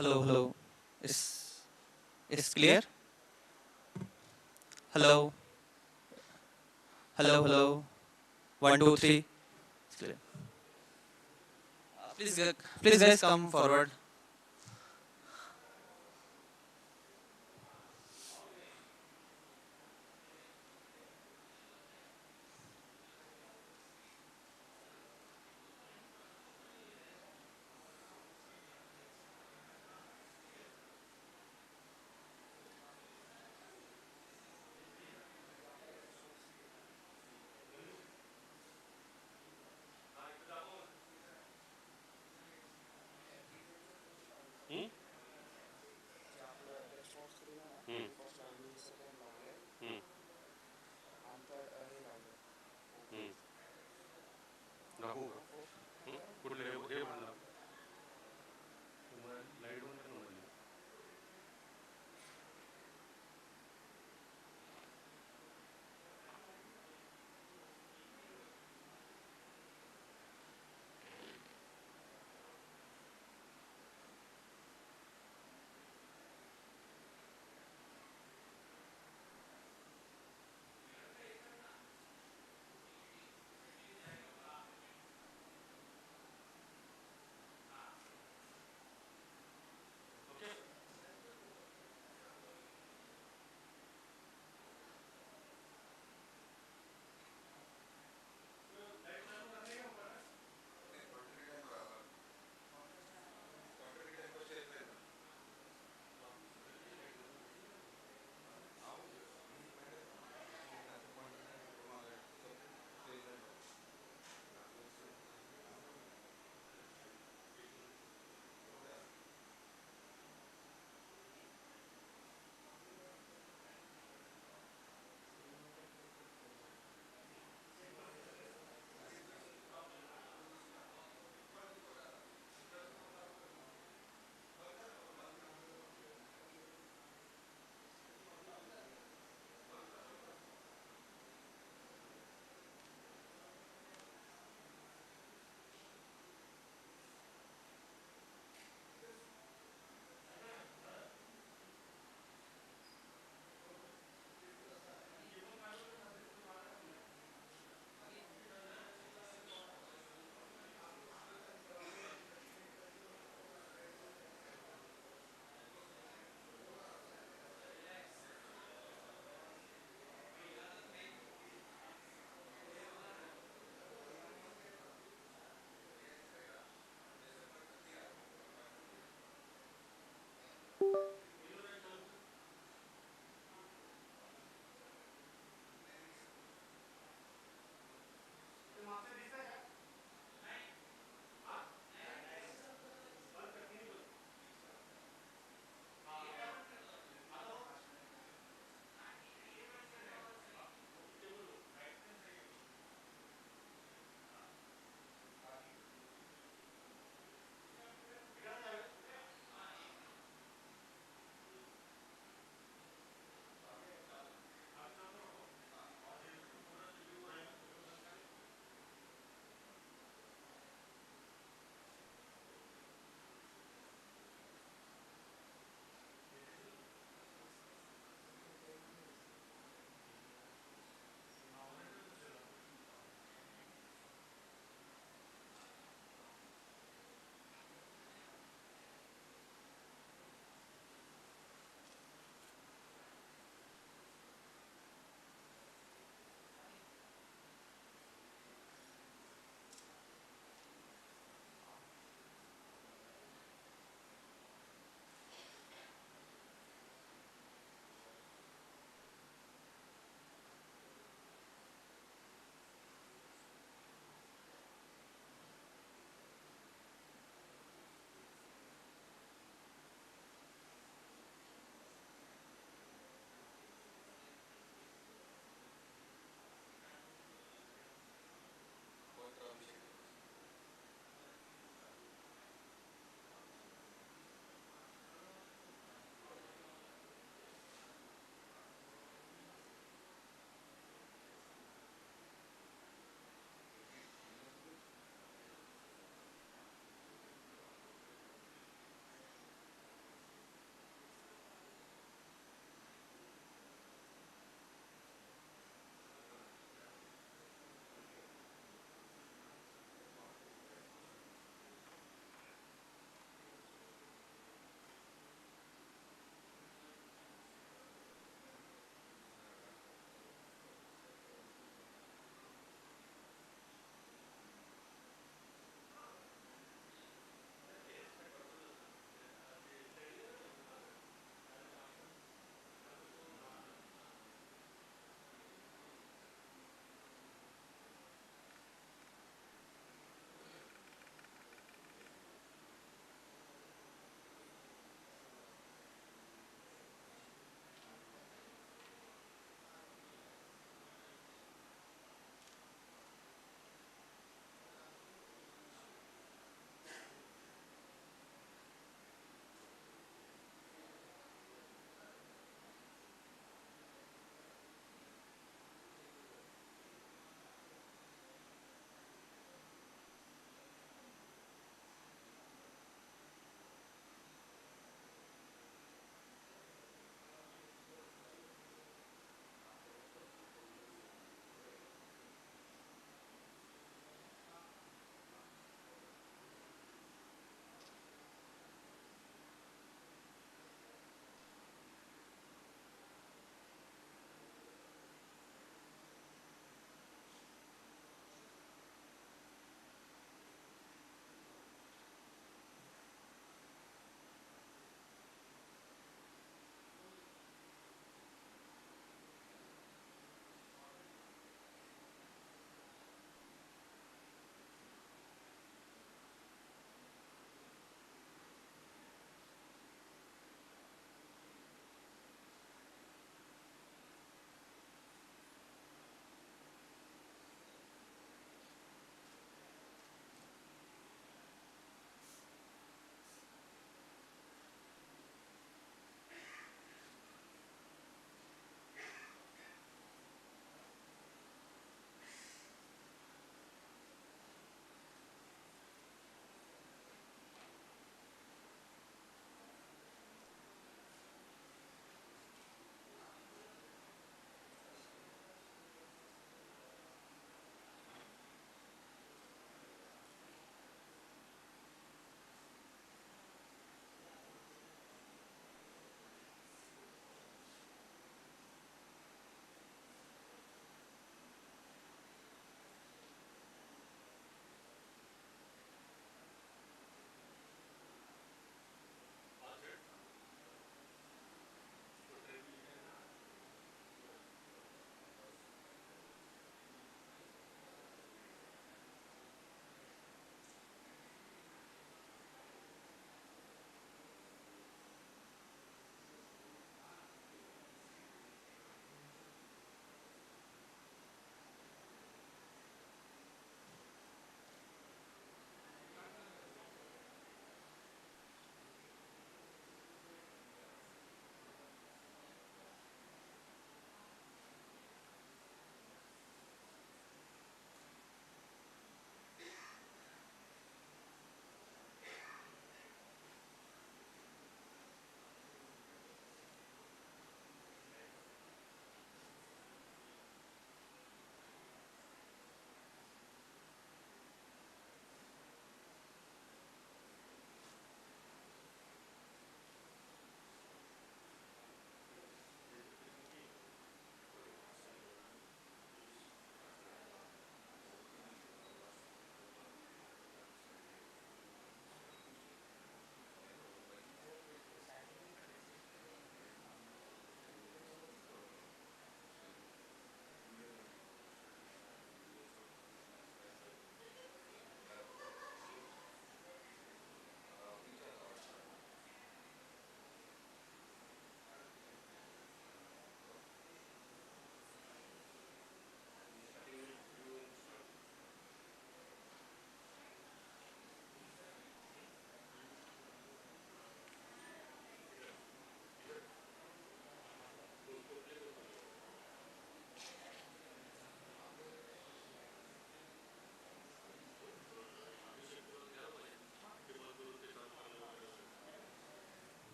Hello, hello. Is clear? Hello, hello, hello. One, two, three. It's clear. Please, guys, come forward. Hmm? Hmm. Hmm. Hmm. राहूंगा कुठले हे म्हणलं light बंद कर म्हणले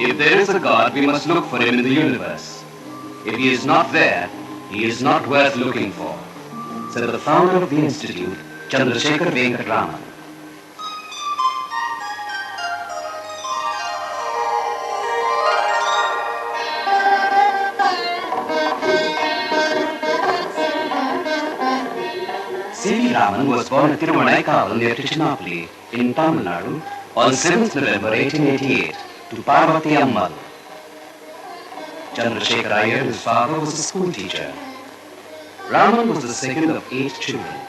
If there is a God, we must look for him in the universe. If he is not there, he is not worth looking for, said the founder of the institute, Chandrasekhar Raman. C.V. Raman was born at Tiruvannaikkaval near Tiruchinappalli in Tamil Nadu on 7th November 1888 to Parvati Ammal. Chandrasekhar Iyer, his father, was a school teacher. Raman was the second of 8 children.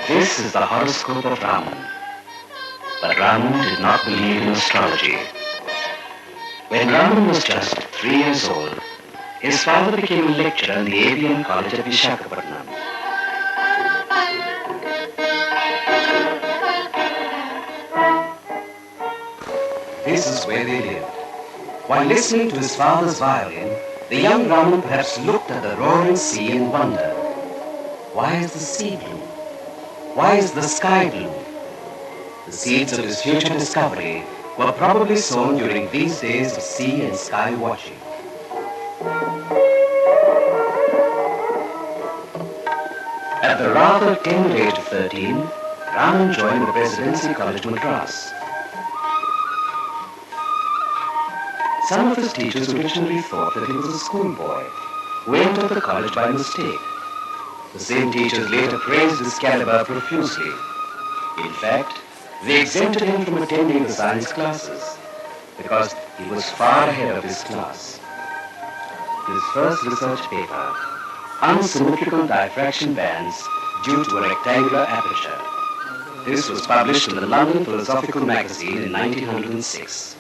This is the horoscope of Raman. But Raman did not believe in astrology. When Raman was just 3 years old, his father became a lecturer in the ABM College at Visakhapatnam. This is where they lived. While listening to his father's violin, the young Raman perhaps looked at the roaring sea and wondered, why is the sea blue? Why is the sky blue? The seeds of his future discovery were probably sown during these days of sea and sky watching. At the rather tender age of 13, Raman joined the Presidency College, Madras. Some of his teachers originally thought that he was a schoolboy who entered the college by mistake. The same teachers later praised his caliber profusely. In fact, they exempted him from attending the science classes because he was far ahead of his class. His first research paper, Unsymmetrical Diffraction Bands Due to a Rectangular Aperture. This was published in the London Philosophical Magazine in 1906.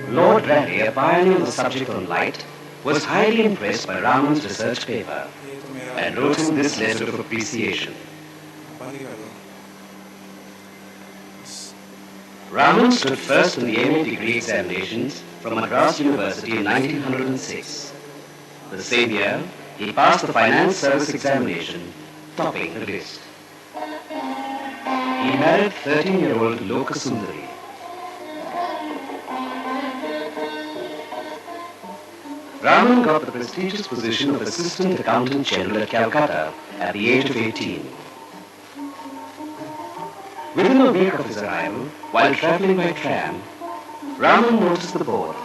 Lord Rayleigh, a pioneer on the subject on light, was highly impressed by Raman's research paper and wrote him this letter of appreciation. Raman stood first in the MA degree examinations from Madras University in 1906. The same year, he passed the Finance Service examination, topping the list. He married 13-year-old Lokasundari. Raman got the prestigious position of Assistant Accountant General at Calcutta at the age of 18. Within a week of his arrival, while traveling by tram, Raman noticed the board,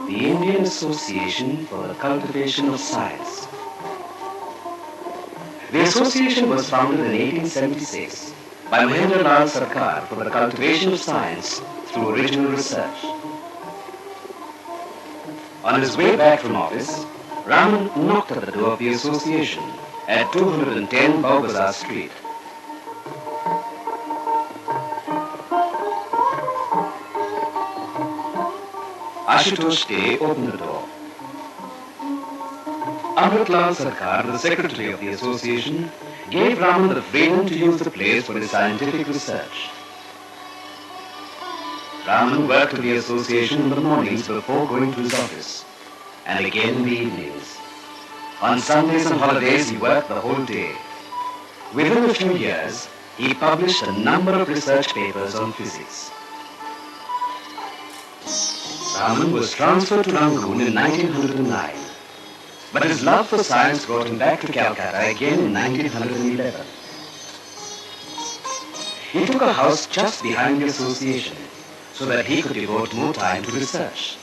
the Indian Association for the Cultivation of Science. The association was founded in 1876 by Mahendralal Sarkar for the cultivation of science through original research. On his way back from office, Raman knocked at the door of the association at 210 Baugazar Street. Ashutosh Dey opened the door. Amritlal Sarkar, the secretary of the association, gave Raman the freedom to use the place for his scientific research. Raman worked with the association in the mornings before going to his office, and again in the evenings. On Sundays and holidays, he worked the whole day. Within a few years, he published a number of research papers on physics. Raman was transferred to Rangoon in 1909, but his love for science brought him back to Calcutta again in 1911. He took a house just behind the association, so that he could devote more time to research.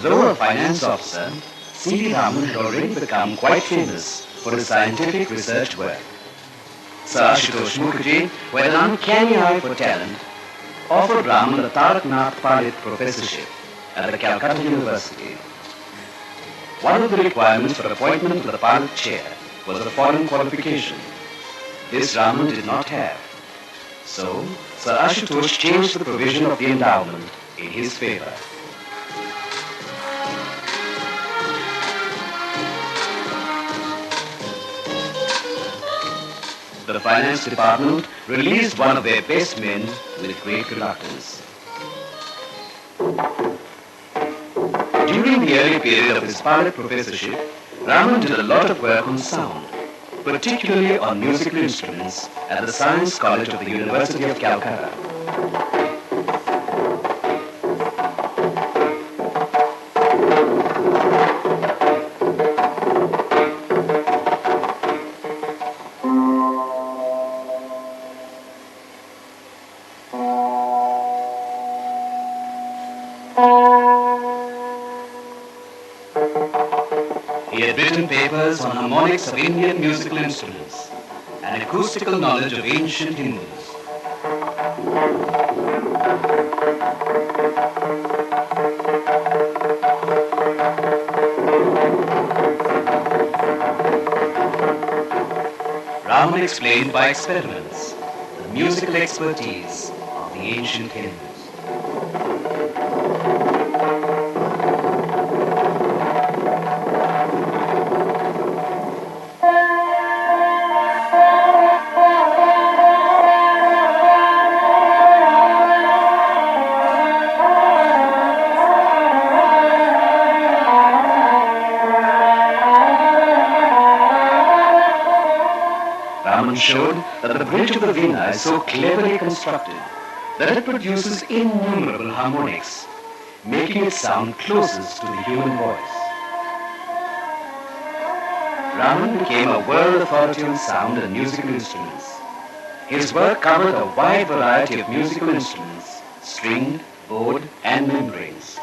Though a finance officer, C.V. Raman had already become quite famous for his scientific research work. Sir Ashutosh Mukherjee, who had an uncanny eye for talent, offered Raman the Tarang-2026 professorship at the Calcutta University. One of the requirements for appointment to the Palit chair was a foreign qualification. This Raman did not have. So, Sir Ashutosh changed the provision of the endowment in his favor. the finance department released one of their best men with great reluctance. During the early period of his pilot professorship, Raman did a lot of work on sound, particularly on musical instruments at the Science College of the University of Calcutta. He had written papers on harmonics of Indian musical instruments and acoustical knowledge of ancient Hindus. Raman explained by experiments the musical expertise of the ancient Hindus. Raman showed that the bridge of the Veena is so cleverly constructed that it produces innumerable harmonics, making it sound closest to the human voice. Raman became a world authority on sound and musical instruments. His work covered a wide variety of musical instruments, stringed, bowed, and membranes.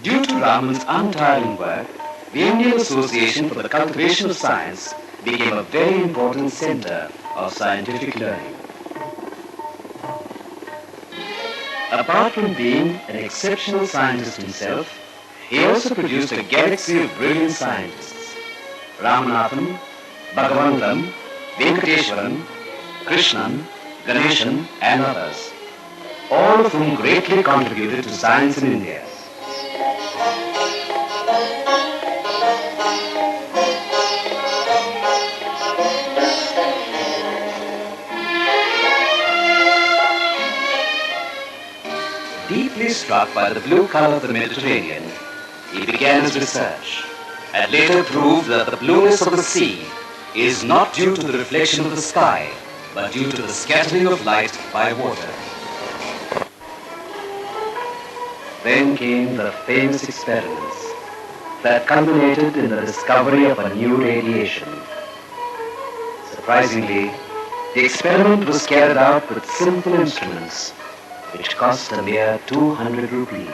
Due to Raman's untiring work, the Indian Association for the Cultivation of Science became a very important center of scientific learning. Apart from being an exceptional scientist himself, he also produced a galaxy of brilliant scientists: Ramanathan, Bhagavantam, Venkateswaran, Krishnan, Ganeshan, and others, all of whom greatly contributed to science in India. Deeply struck by the blue color of the Mediterranean, he began his research and later proved that the blueness of the sea is not due to the reflection of the sky, but due to the scattering of light by water. Then came the famous experiments that culminated in the discovery of a new radiation. Surprisingly, the experiment was carried out with simple instruments which cost a mere 200 rupees.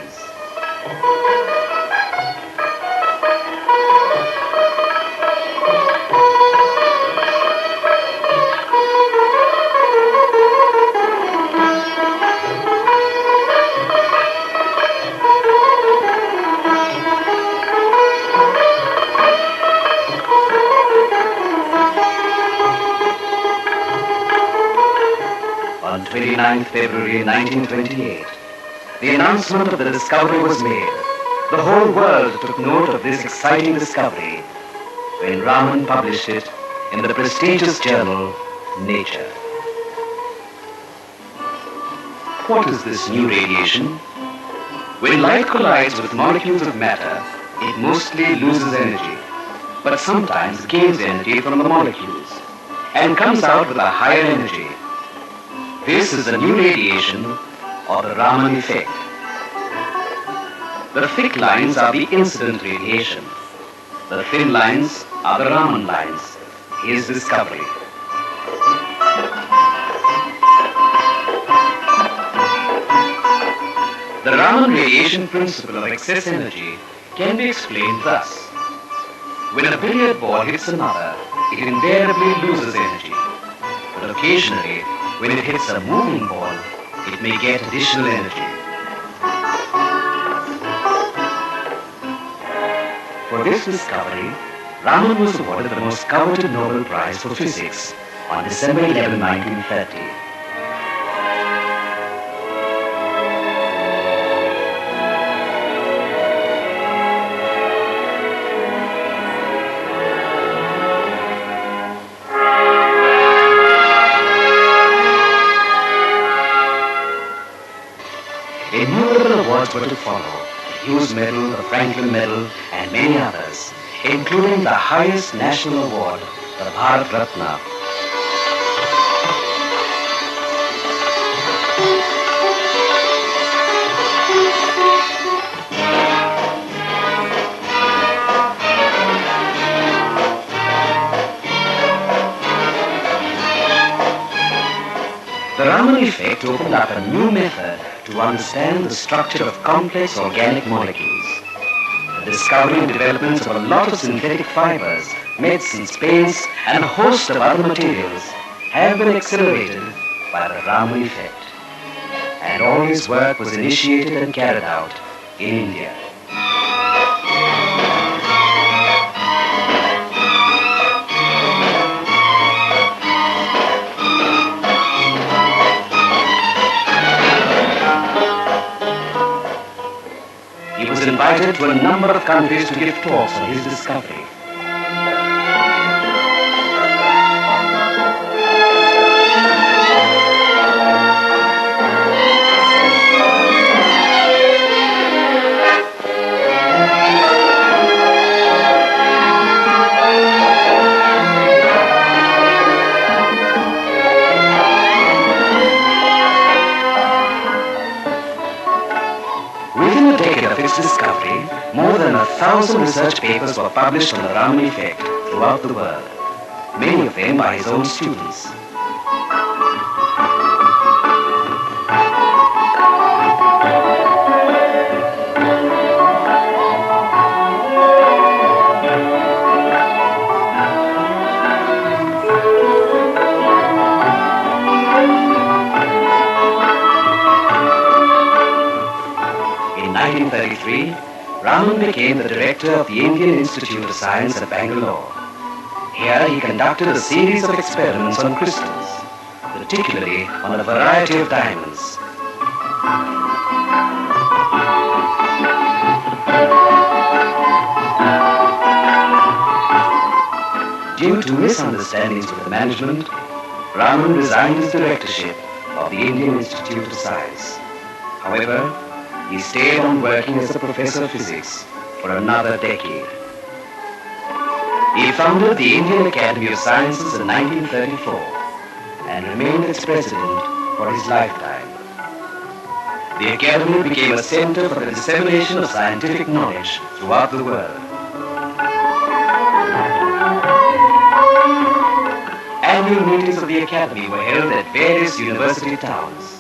On 29th February 1928, the announcement of the discovery was made. The whole world took note of this exciting discovery when Raman published it in the prestigious journal Nature. What is this new radiation? When light collides with molecules of matter, it mostly loses energy, but sometimes gains energy from the molecules and comes out with a higher energy. This is the new radiation, or the Raman effect. The thick lines are the incident radiation. The thin lines are the Raman lines, his discovery. The Raman radiation principle of excess energy can be explained thus. When a billiard ball hits another, it invariably loses energy, but occasionally, when it hits a moving ball, it may get additional energy. For this discovery, Raman was awarded the most coveted Nobel Prize for Physics on December 11, 1930. awards were to follow: the Hughes Medal, the Franklin Medal, and many others, including the highest national award, the Bharat Ratna. The Raman effect opened up a new method to understand the structure of complex organic molecules. The discovery and developments of a lot of synthetic fibers, medicines, paints, and a host of other materials have been accelerated by the Raman effect. And all his work was initiated and carried out in India. He was invited to a number of countries to give talks on his discovery. Within a decade of its discovery, more than 1,000 research papers were published on the Raman effect throughout the world, many of them by his own students. In 1933, Raman became the director of the Indian Institute of Science at Bangalore. Here he conducted a series of experiments on crystals, particularly on a variety of diamonds. Due to misunderstandings with the management, Raman resigned his directorship of the Indian Institute of Science. However, he stayed on working as a professor of physics for another decade. He founded the Indian Academy of Sciences in 1934 and remained its president for his lifetime. The Academy became a center for the dissemination of scientific knowledge throughout the world. Annual meetings of the Academy were held at various university towns.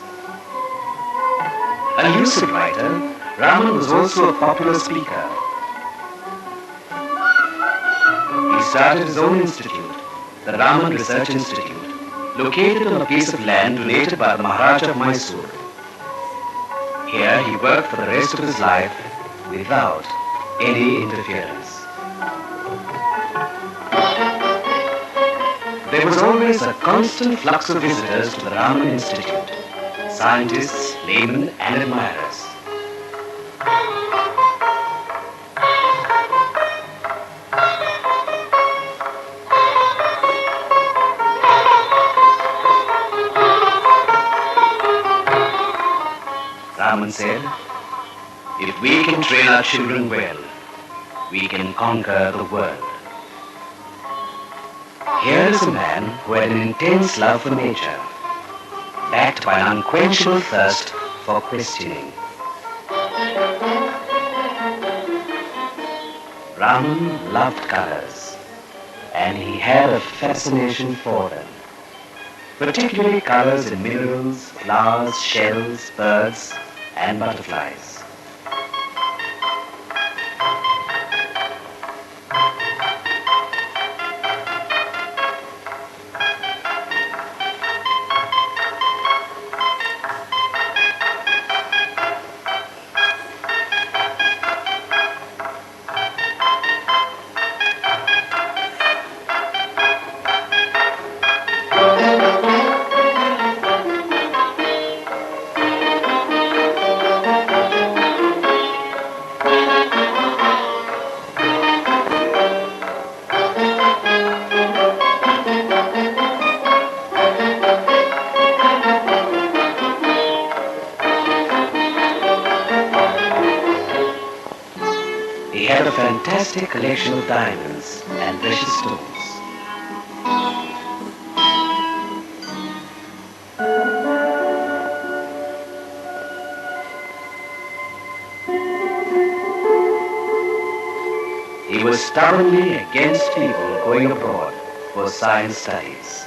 A lucid writer, Raman was also a popular speaker. He started his own institute, the Raman Research Institute, located on a piece of land donated by the Maharaja of Mysore. Here he worked for the rest of his life without any interference. There was always a constant flux of visitors to the Raman Institute, scientists, laymen, and admirers. Raman said, "If we can train our children well, we can conquer the world." Here is a man who had an intense love for nature, backed by an unquenchable thirst for questioning. Raman loved colors, and he had a fascination for them, particularly colors in minerals, flowers, shells, birds, and butterflies. He had a fantastic collection of diamonds and precious stones. He was stubbornly against people going abroad for science studies.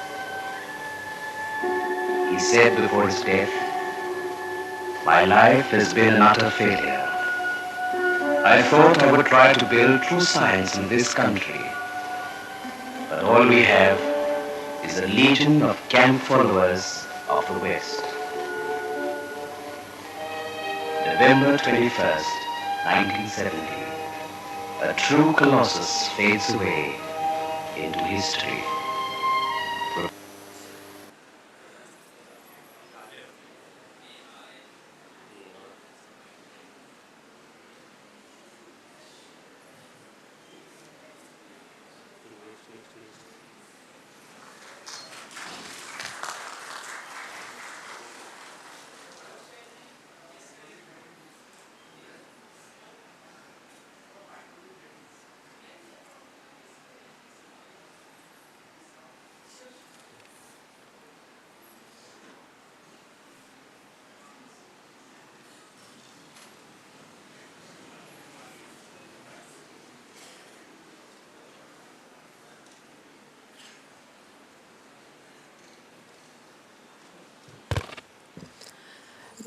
He said before his death, "My life has been an utter failure. I thought I would try to build true science in this country, but all we have is a legion of camp followers of the West." November 21st, 1970. A true colossus fades away into history.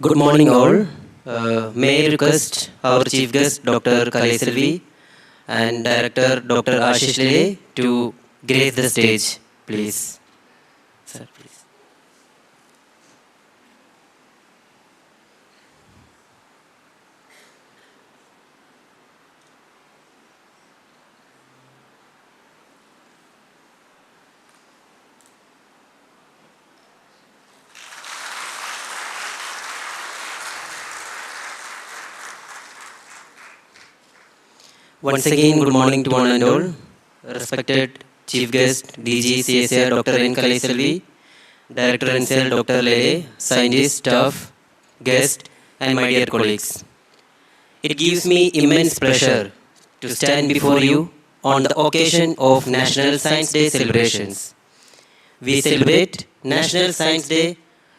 Good morning, all. May I request our chief guest, Dr. C.V. and Director Dr. Ashish Lele to grace the stage, please. Sir, please. Once again, good morning to one and all. Respected Chief Guest, DG CSIR Dr. N. Director NCL Dr. Lele, scientists, staff, guests, and my dear colleagues. It gives me immense pleasure to stand before you on the occasion of National Science Day celebrations. We celebrate National Science Day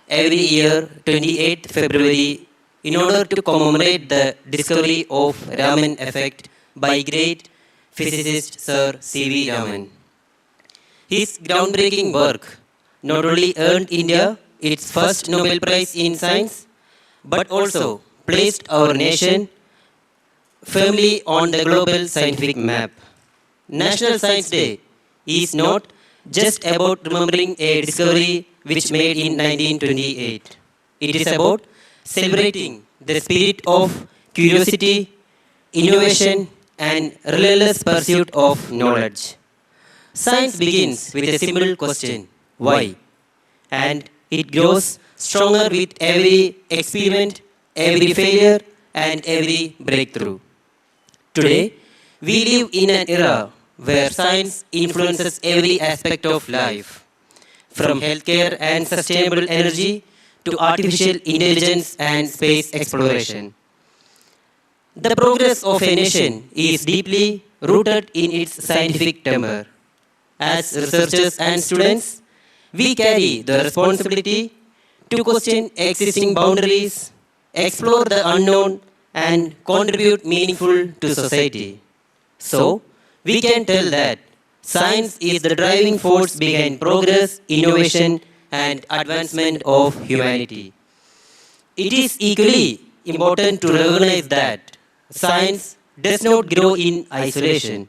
every year, 28th February, in order to commemorate the discovery of Raman effect by great physicist Sir C.V. Raman. His groundbreaking work not only earned India its first Nobel Prize in Science, but also placed our nation firmly on the global scientific map. National Science Day is not just about remembering a discovery which made in 1928. It is about celebrating the spirit of curiosity, innovation, and relentless pursuit of knowledge. Science begins with a simple question, why? And it grows stronger with every experiment, every failure, and every breakthrough. Today, we live in an era where science influences every aspect of life, from healthcare and sustainable energy to artificial intelligence and space exploration. The progress of a nation is deeply rooted in its scientific temper. As researchers and students, we carry the responsibility to question existing boundaries, explore the unknown, and contribute meaningful to society. So, we can tell that science is the driving force behind progress, innovation, and advancement of humanity. It is equally important to recognize that science does not grow in isolation.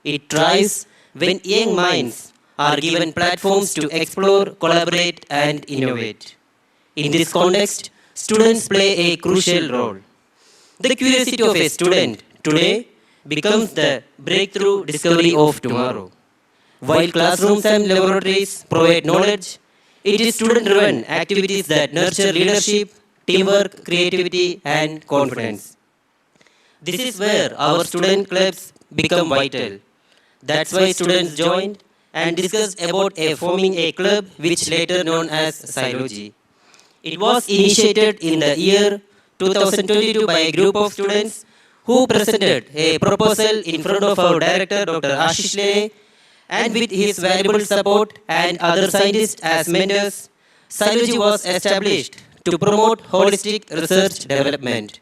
It thrives when young minds are given platforms to explore, collaborate, and innovate. In this context, students play a crucial role. The curiosity of a student today becomes the breakthrough discovery of tomorrow. While classrooms and laboratories provide knowledge, it is student-driven activities that nurture leadership, teamwork, creativity, and confidence. This is where our student clubs become vital. That's why students joined and discussed about forming a club which later known as Psychology. It was initiated in the year 2022 by a group of students who presented a proposal in front of our director, Dr. Ashish Lene, and with his valuable support and other scientists as mentors, Psychology was established to promote holistic research development.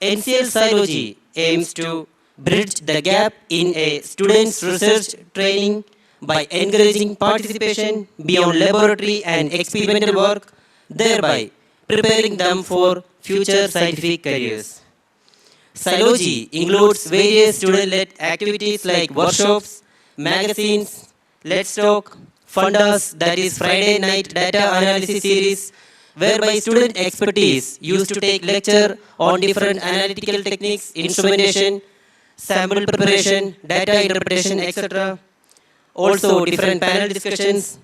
NCL Psychology aims to bridge the gap in a student's research training by encouraging participation beyond laboratory and experimental work, thereby preparing them for future scientific careers. Psychology includes various student-led activities like workshops, magazines, Let's Talk, Fundas, that is Friday night data analysis series, whereby student expertise used to take lecture on different analytical techniques, instrumentation, sample preparation, data interpretation, etc. Also different panel discussions,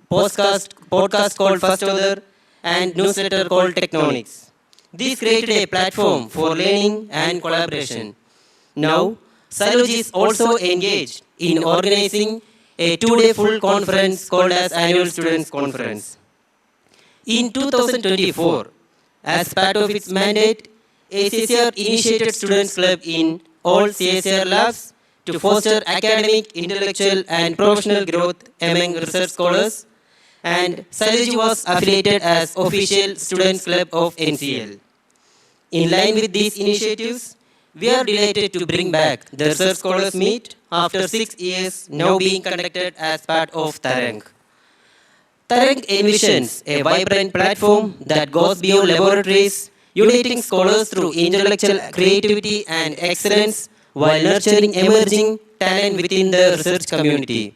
podcast called First Author, and newsletter called Technonics. This created a platform for learning and collaboration. Now, Psychology is also engaged in organizing a two-day full conference called as Annual Students Conference. In 2024, as part of its mandate, a CSIR initiated Students Club in all CSIR labs to foster academic, intellectual, and professional growth among research scholars, and Psychology was affiliated as official Students Club of NCL. In line with these initiatives, we are delighted to bring back the Research Scholars Meet after 6 years, now being conducted as part of Tarang. Tarang envisions a vibrant platform that goes beyond laboratories, uniting scholars through intellectual creativity and excellence while nurturing emerging talent within the research community.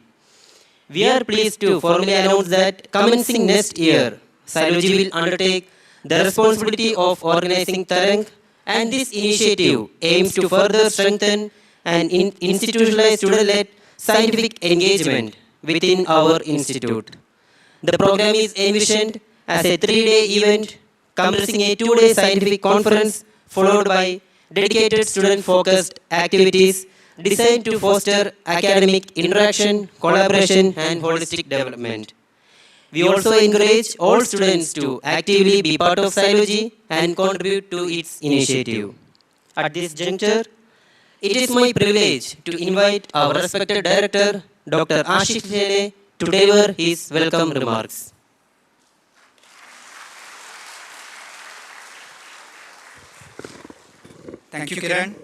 We are pleased to formally announce that commencing next year, Psychology will undertake the responsibility of organizing Tarang, and this initiative aims to further strengthen and institutionalize student-led scientific engagement within our institute. The program is envisioned as a 3-day event comprising a 2-day scientific conference followed by dedicated student-focused activities designed to foster academic interaction, collaboration, and holistic development. We also encourage all students to actively be part of Psychology and contribute to its initiative. At this juncture, it is my privilege to invite our respected director, Dr. Ashish Lene, to deliver his welcome remarks. Thank you, Kiran.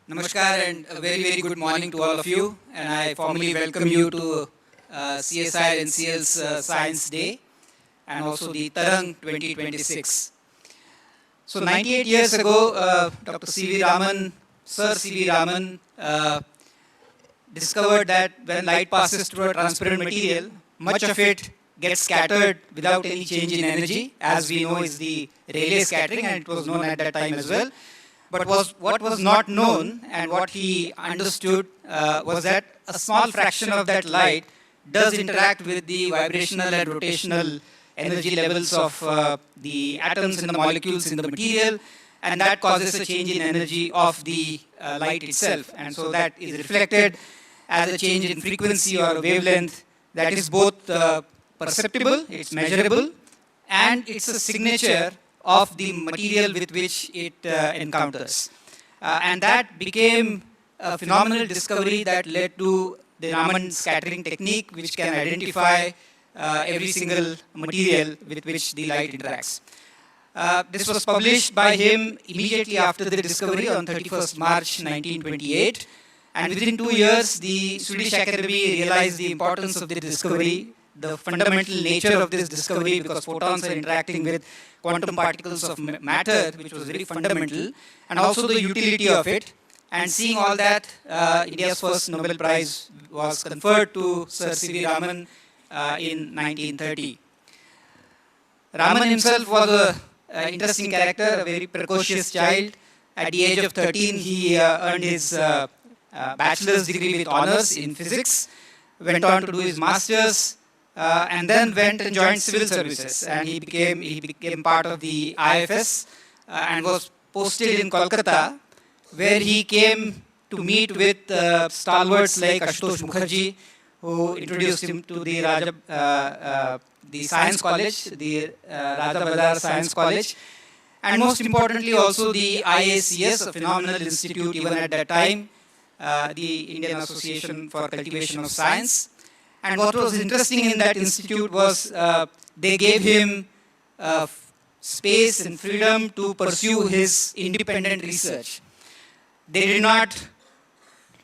Namaskar and a very, very good morning to all of you. And I formally welcome you to CSIR-NCL's Science Day and also the Tarang-2026. So 98 years ago, Dr. C.V. Raman, Sir C.V. Raman discovered that when light passes through a transparent material, much of it gets scattered without any change in energy, as we know is the Rayleigh scattering, and it was known at that time as well. But what was not known and what he understood was that a small fraction of that light does interact with the vibrational and rotational energy levels of the atoms and the molecules in the material, and that causes a change in energy of the light itself. And so that is reflected as a change in frequency or wavelength that is both perceptible, it's measurable, and it's a signature of the material with which it encounters. And that became a phenomenal discovery that led to the Raman scattering technique, which can identify every single material with which the light interacts. This was published by him immediately after the discovery on 31st March 1928. And within 2 years, the Swedish Academy realized the importance of the discovery, the fundamental nature of this discovery, because photons are interacting with quantum particles of matter, which was very fundamental, and also the utility of it. And seeing all that, India's first Nobel Prize was conferred to Sir C.V. Raman in 1930. Raman himself was an interesting character, a very precocious child. At the age of 13, he earned his bachelor's degree with honors in physics, went on to do his master's, and then went and joined civil services. And he became part of the IFS and was posted in Kolkata, where he came to meet with stalwarts like Ashutosh Mukherjee, who introduced him to the Science College, the Raja Bazar Science College. and most importantly also the IACS, a phenomenal institute even at that time, the Indian Association for Cultivation of Science. And what was interesting in that institute was they gave him space and freedom to pursue his independent research. They did not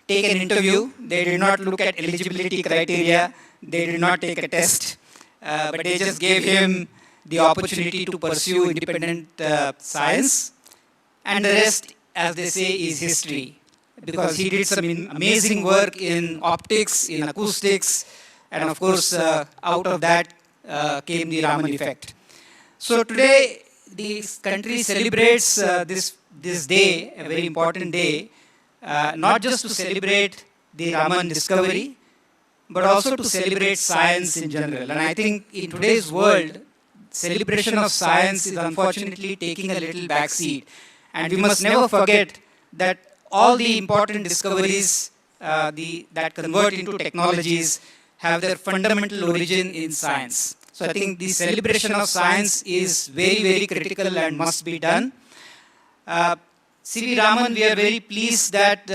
take an interview, they did not look at eligibility criteria, they did not take a test, but they just gave him the opportunity to pursue independent science, and the rest, as they say, is history. Because he did some amazing work in optics, in acoustics, and of course, out of that came the Raman effect. So today, the country celebrates this day, a very important day, not just to celebrate the Raman discovery, but also to celebrate science in general. And I think in today's world, celebration of science is unfortunately taking a little backseat. And we must never forget that all the important discoveries that convert into technologies have their fundamental origin in science. So I think the celebration of science is very, very critical and must be done. C.V. Raman, we are very pleased that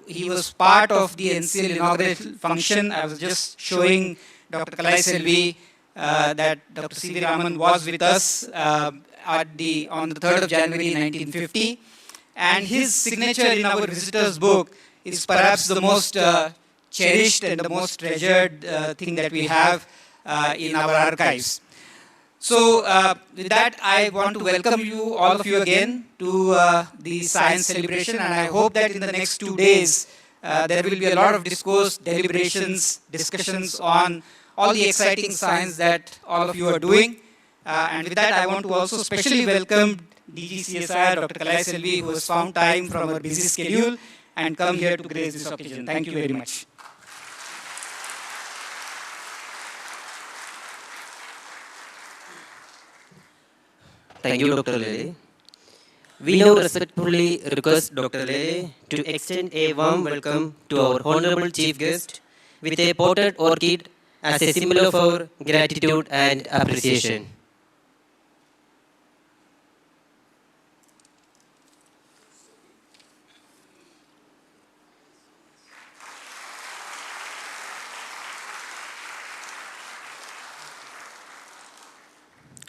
he was part of the NCL inaugural function. I was just showing Dr. C.V. That Dr. C.V. Raman was with us on the 3rd of January 1950. And his signature in our visitors book is perhaps the most cherished and the most treasured thing that we have in our archives. So with that, I want to welcome you, all of you again, to the science celebration, and I hope that in the next 2 days, there will be a lot of discourse, deliberations, discussions on all the exciting science that all of you are doing. And with that, I want to also specially welcome DG CSIR, Dr. C.V, who has found time from her busy schedule and come here to grace this occasion. Thank you very much. Thank you, Dr. Lele. We now respectfully request Dr. Lele to extend a warm welcome to our Honorable Chief Guest with a potted orchid as a symbol of our gratitude and appreciation.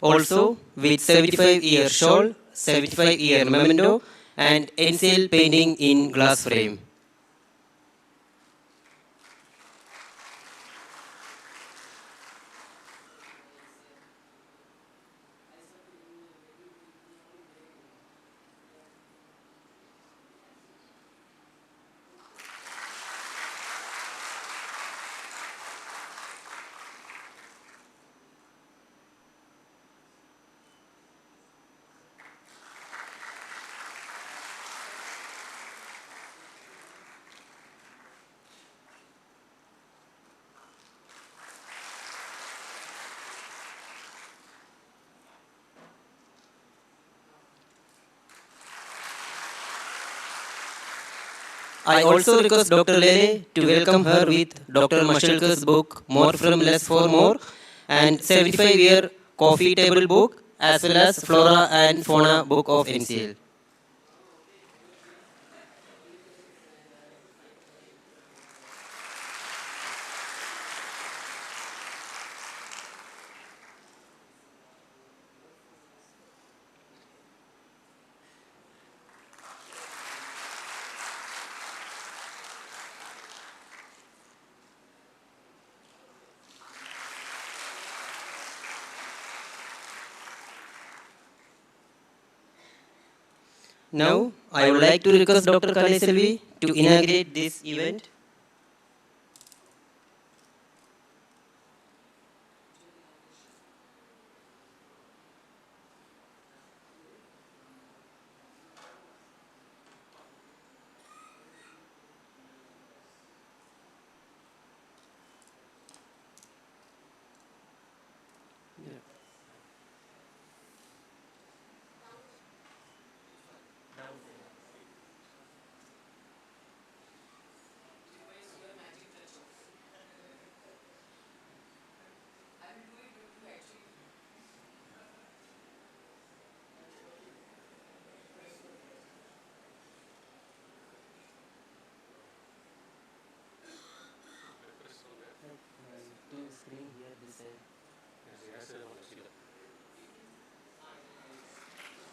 Also, with 75-year shawl, 75-year memento, and NCL painting in glass frame. I also request Dr. Lele to welcome her with Dr. Mashalkar's book, More from Less for More, and 75-year coffee table book, as well as Flora and Fauna book of NCL. Now, I would like to request Dr. C.V to inaugurate this event.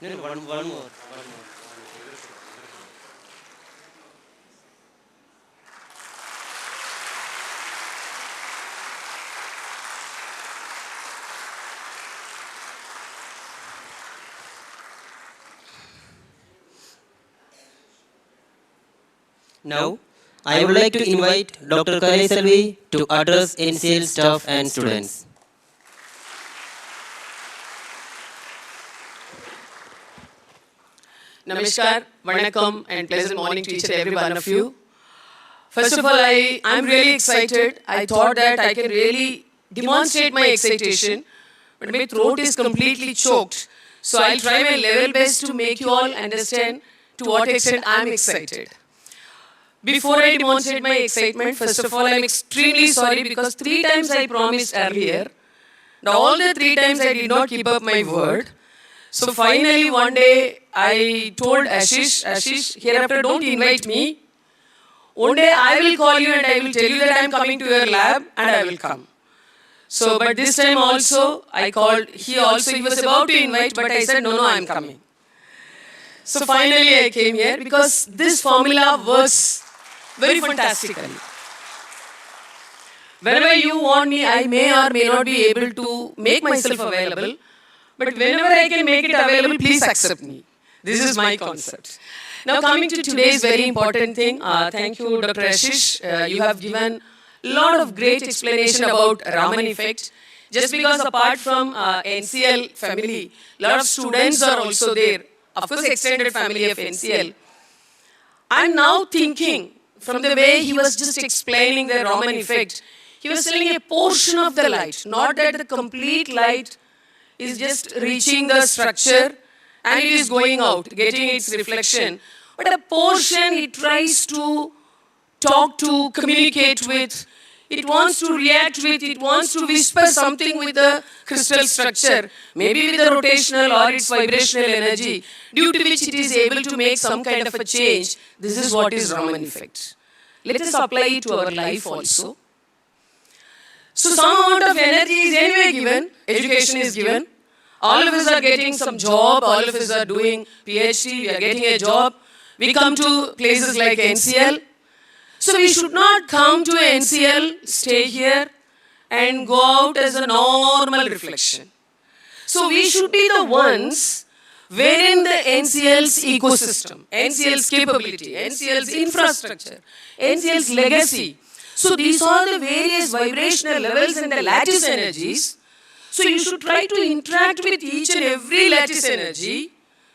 No, one more. Now, I would like to invite Dr. Kalai Selvi to address NCL staff and students. Namaskar, Vanakkam, and pleasant morning to each and every one of you. First of all, I'm really excited. I thought that I can really demonstrate my excitation, but my throat is completely choked. So I'll try my level best to make you all understand to what extent I'm excited. Before I demonstrate my excitement, first of all, I'm extremely sorry because 3 times I promised earlier. And all the 3 times I did not keep up my word. So finally one day I told Ashish, hereafter don't invite me. One day I will call you and I will tell you that I am coming to your lab and I will come. So, but this time also I called, he was about to invite, but I said, no, I am coming. So finally I came here because this formula works very fantastically. Whenever you want me, I may or may not be able to make myself available. But whenever I can make it available, please accept me. This is my concept. Now coming to today's very important thing, thank you Dr. Ashish. You have given a lot of great explanation about Raman effect. Just because apart from NCL family, a lot of students are also there. Of course, extended family of NCL. I'm now thinking, from the way he was just explaining the Raman effect, he was telling a portion of the light, not that the complete light is just reaching the structure and it is going out, getting its reflection. But a portion it tries to talk to, communicate with, it wants to react with, it wants to whisper something with the crystal structure, maybe with the rotational or its vibrational energy, due to which it is able to make some kind of a change. This is what is Raman effect. Let us apply it to our life also. So some amount of energy is anyway given, education is given. All of us are getting some job, all of us are doing PhD, we are getting a job. We come to places like NCL. So we should not come to NCL, stay here and go out as a normal reflection. So we should be the ones wherein the NCL's ecosystem, NCL's capability, NCL's infrastructure, NCL's legacy. So these are the various vibrational levels and the lattice energies. So you should try to interact with each and every lattice energy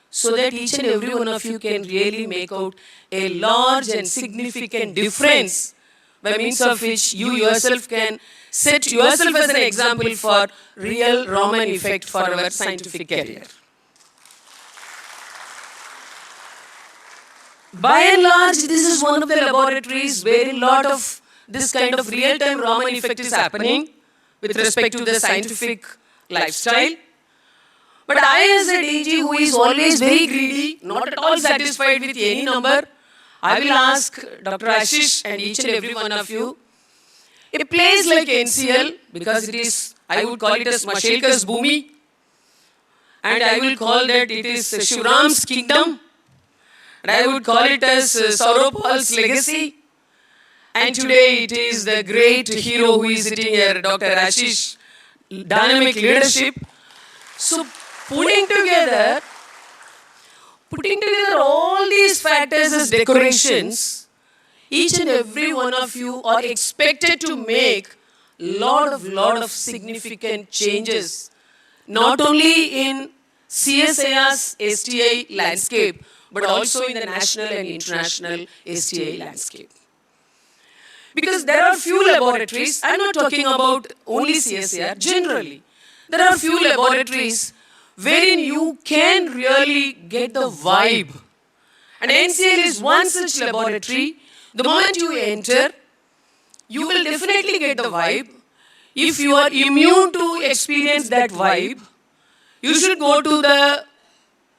so that each and every one of you can really make out a large and significant difference by means of which you yourself can set yourself as an example for real Raman effect for our scientific career. By and large, this is one of the laboratories where a lot of this kind of real-time Raman effect is happening with respect to the scientific lifestyle. But I as a DG who is always very greedy, not at all satisfied with any number, I will ask Dr. Ashish and each and every one of you, a place like NCL, because it is, I would call it as Mashelkar's Bhumi, and I will call that it is Shivram's kingdom, and I would call it as Sauropal's legacy. And today it is the great hero who is sitting here, Dr. Ashish, dynamic leadership. So putting together all these factors as decorations, each and every one of you are expected to make lot of significant changes, not only in CSIR's STA landscape, but also in the national and international STA landscape. Because there are few laboratories, I'm not talking about only CSIR, generally. There are few laboratories wherein you can really get the vibe. And NCL is one such laboratory. The moment you enter, you will definitely get the vibe. If you are immune to experience that vibe, you should go to the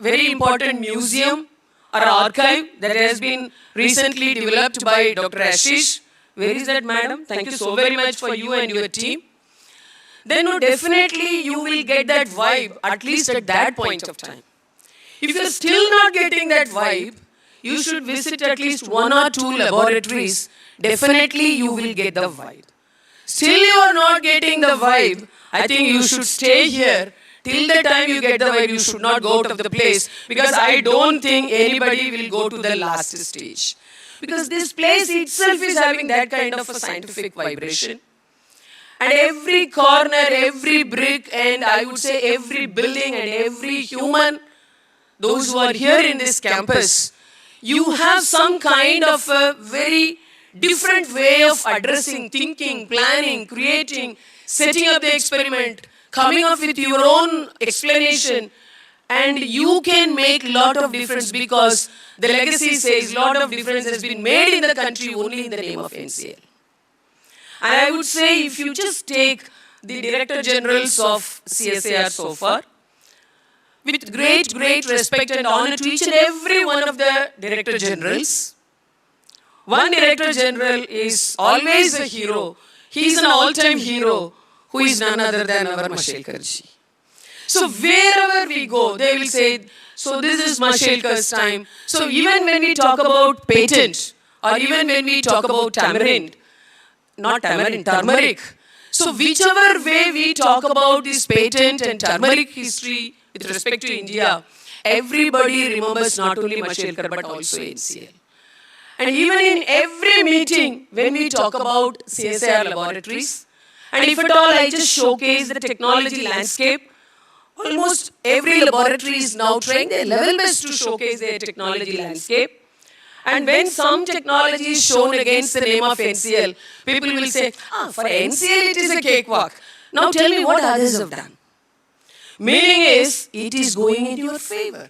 very important museum or archive that has been recently developed by Dr. Ashish. Where is that, madam? Thank you so very much for you and your team. Then definitely you will get that vibe, at least at that point of time. If you're still not getting that vibe, you should visit at least 1 or 2 laboratories. Definitely you will get the vibe. Still you are not getting the vibe, I think you should stay here. Till the time you get the vibe, you should not go out of the place, because I don't think anybody will go to the last stage. Because this place itself is having that kind of a scientific vibration. And every corner, every brick, and I would say every building and every human, those who are here in this campus, you have some kind of a very different way of addressing, thinking, planning, creating, setting up the experiment, coming up with your own explanation, and you can make a lot of difference, because the legacy says a lot of difference has been made in the country only in the name of NCL. And I would say, if you just take the Director Generals of CSIR so far, with great, great respect and honor to each and every one of the Director Generals, one Director General is always a hero. He is an all-time hero, who is none other than our Mashelkarji. So wherever we go, they will say, so this is Mashelkar's time. So even when we talk about patent, or even when we talk about tamarind, not tamarind, turmeric. So whichever way we talk about this patent and turmeric history with respect to India, everybody remembers not only Mashelkar but also NCL. And even in every meeting, when we talk about CSIR laboratories, and if at all I just showcase the technology landscape, almost every laboratory is now trying their level best to showcase their technology landscape. And when some technology is shown against the name of NCL, people will say, for NCL it is a cakewalk. Now tell me what others have done. Meaning is, it is going in your favor.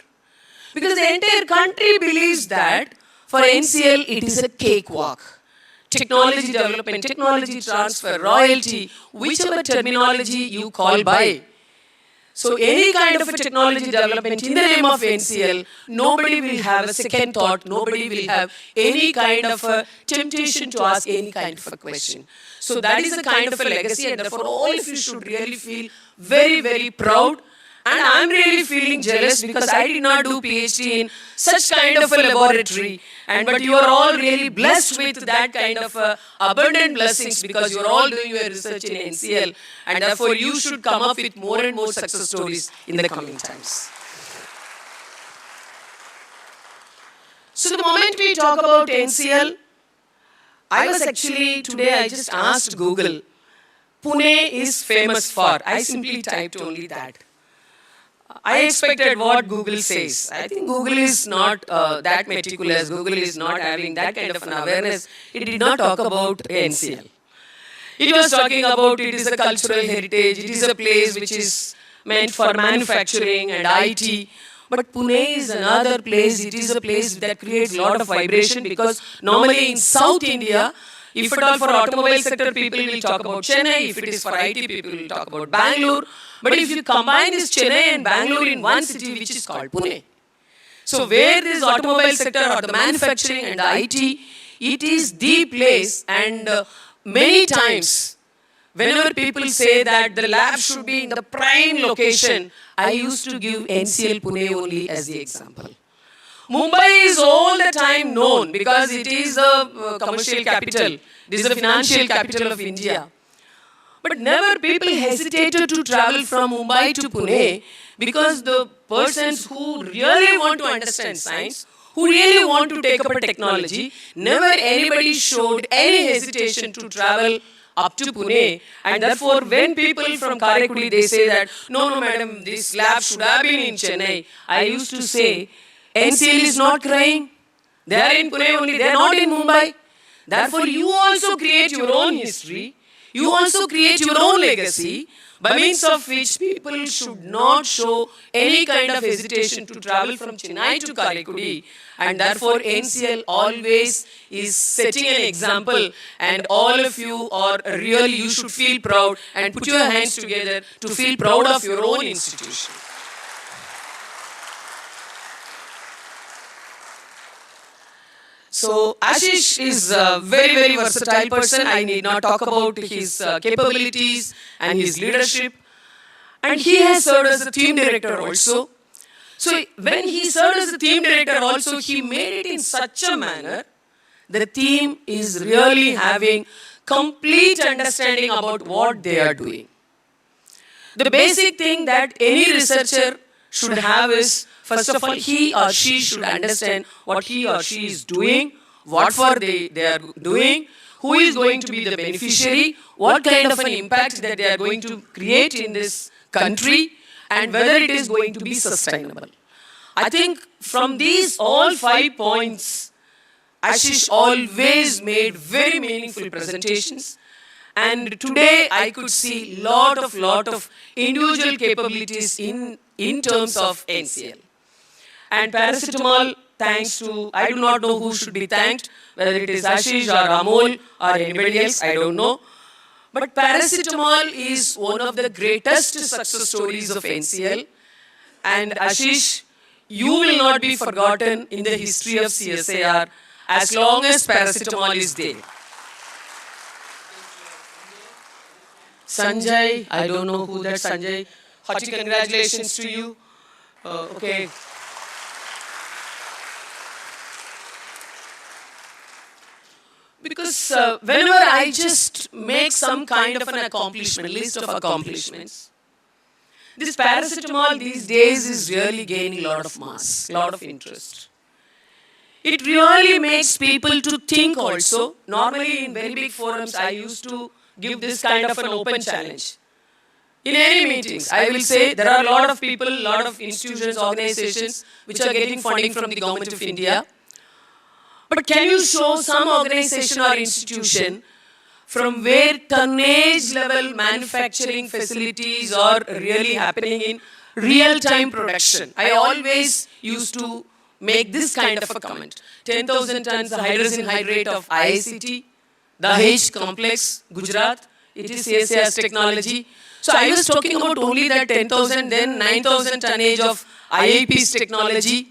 Because the entire country believes that for NCL it is a cakewalk. Technology development, technology transfer, royalty, whichever terminology you call by. So any kind of a technology development in the name of NCL, nobody will have a second thought, nobody will have any kind of a temptation to ask any kind of a question. So that is a kind of a legacy, and therefore all of you should really feel very, very proud. And I'm really feeling jealous, because I did not do PhD in such kind of a laboratory. But you are all really blessed with that kind of abundant blessings, because you are all doing your research in NCL. And therefore you should come up with more and more success stories in the coming times. So the moment we talk about NCL, I was actually, today I just asked Google, Pune is famous for, I simply typed only that. I expected what Google says. I think Google is not that meticulous. Google is not having that kind of an awareness. It did not talk about NCL. It was talking about it is a cultural heritage. It is a place which is meant for manufacturing and IT. But Pune is another place. It is a place that creates a lot of vibration, because normally in South India, if at all for automobile sector, people will talk about Chennai. If it is for IT, people will talk about Bangalore. But if you combine this Chennai and Bangalore in one city, which is called Pune. So where this automobile sector or the manufacturing and the IT, it is the place. And many times, whenever people say that the lab should be in the prime location, I used to give NCL Pune only as the example. Mumbai is all the time known because it is a commercial capital. It is the financial capital of India. But never people hesitated to travel from Mumbai to Pune, because the persons who really want to understand science, who really want to take up a technology, never anybody showed any hesitation to travel up to Pune. And therefore, when people from Karaikudi, they say that, no, madam, this lab should have been in Chennai, I used to say, NCL is not crying. They are in Pune only. They are not in Mumbai. Therefore, you also create your own history. You also create your own legacy, by means of which people should not show any kind of hesitation to travel from Chennai to Karaikudi. And therefore, NCL always is setting an example. And all of you are really, you should feel proud and put your hands together to feel proud of your own institution. So Ashish is a very, very versatile person. I need not talk about his capabilities and his leadership. And he has served as a team director also. So when he served as the theme director also, he made it in such a manner, the team is really having complete understanding about what they are doing. The basic thing that any researcher should have is, first of all, he or she should understand what he or she is doing, what for they are doing, who is going to be the beneficiary, what kind of an impact that they are going to create in this country, and whether it is going to be sustainable. I think from these all 5 points, Ashish always made very meaningful presentations. And today I could see lot of individual capabilities in terms of NCL. And paracetamol, thanks to, I do not know who should be thanked, whether it is Ashish or Amol or anybody else, I don't know. But paracetamol is one of the greatest success stories of NCL. And Ashish, you will not be forgotten in the history of CSIR as long as paracetamol is there. Sanjay, I don't know who that Sanjay. Hearty congratulations to you. Okay. Because whenever I just make some kind of an accomplishment, list of accomplishments, this paracetamol these days is really gaining a lot of mass, a lot of interest. It really makes people to think also. Normally in very big forums, I used to give this kind of an open challenge. In any meetings, I will say there are a lot of people, a lot of institutions, organizations which are getting funding from the government of India. But can you show some organization or institution from where tonnage level manufacturing facilities are really happening in real-time production? I always used to make this kind of a comment. 10,000 tons hydrogen hydrate of IICT, the H complex, Gujarat, it is CSIR's technology. So I was talking about only that 10,000, then 9,000 tonnage of IIP's technology.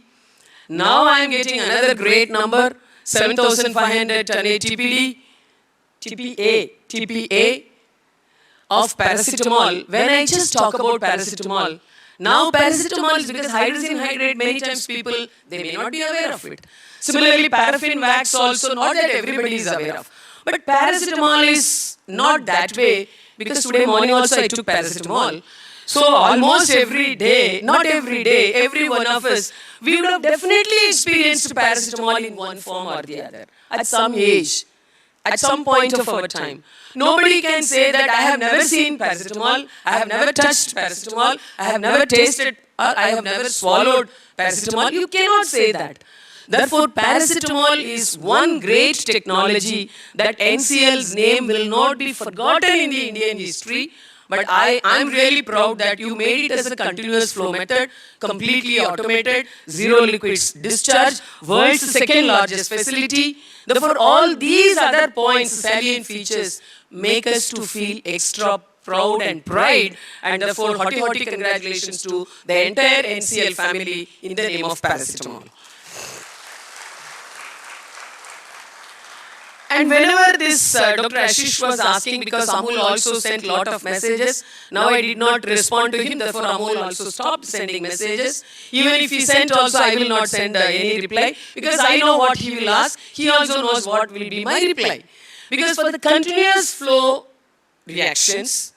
Now I am getting another great number, 7,500 tonnage TPA of paracetamol. When I just talk about paracetamol, now paracetamol is because hydrogen hydrate, many times people, they may not be aware of it. Similarly, paraffin wax also, not that everybody is aware of. But paracetamol is not that way, because today morning also I took paracetamol. So almost every day, not every day, every one of us, we would have definitely experienced paracetamol in one form or the other, at some age, at some point of our time. Nobody can say that I have never seen paracetamol, I have never touched paracetamol, I have never tasted, or I have never swallowed paracetamol. You cannot say that. Therefore, paracetamol is one great technology that NCL's name will not be forgotten in the Indian history. But I'm really proud that you made it as a continuous flow method, completely automated, zero liquids discharge, world's second largest facility. Therefore, all these other points, salient features, make us to feel extra proud and pride. And therefore, hearty congratulations to the entire NCL family in the name of paracetamol. And whenever this Dr. Ashish was asking, because Amol also sent a lot of messages, now I did not respond to him, therefore Amol also stopped sending messages. Even if he sent also, I will not send any reply, because I know what he will ask. He also knows what will be my reply. Because for the continuous flow reactions,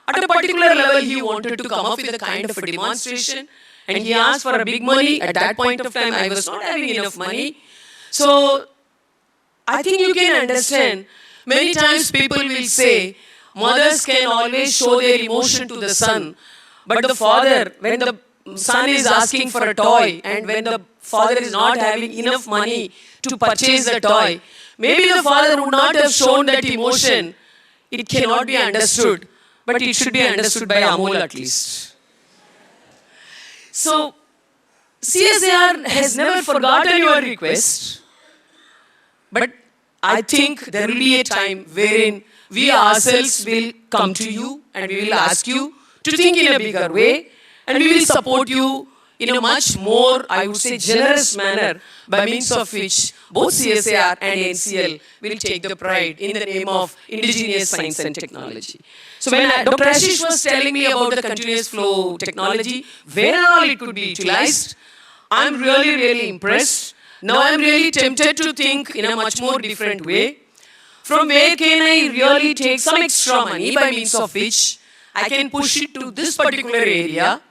at a particular level he wanted to come up with a kind of a demonstration, and he asked for a big money. At that point of time, I was not having enough money. So I think you can understand, many times people will say, mothers can always show their emotion to the son, but the father, when the son is asking for a toy, and when the father is not having enough money to purchase the toy, maybe the father would not have shown that emotion. It cannot be understood, but it should be understood by Amol at least. So, CSIR has never forgotten your request, but I think there will be a time wherein we ourselves will come to you and we will ask you to think in a bigger way, and we will support you in a much more, I would say, generous manner, by means of which both CSIR and NCL will take the pride in the name of indigenous science and technology. So when Dr. Ashish was telling me about the continuous flow technology, where all it could be utilized, I'm really, really impressed. Now I'm really tempted to think in a much more different way. From where can I really take some extra money by means of which I can push it to this particular area?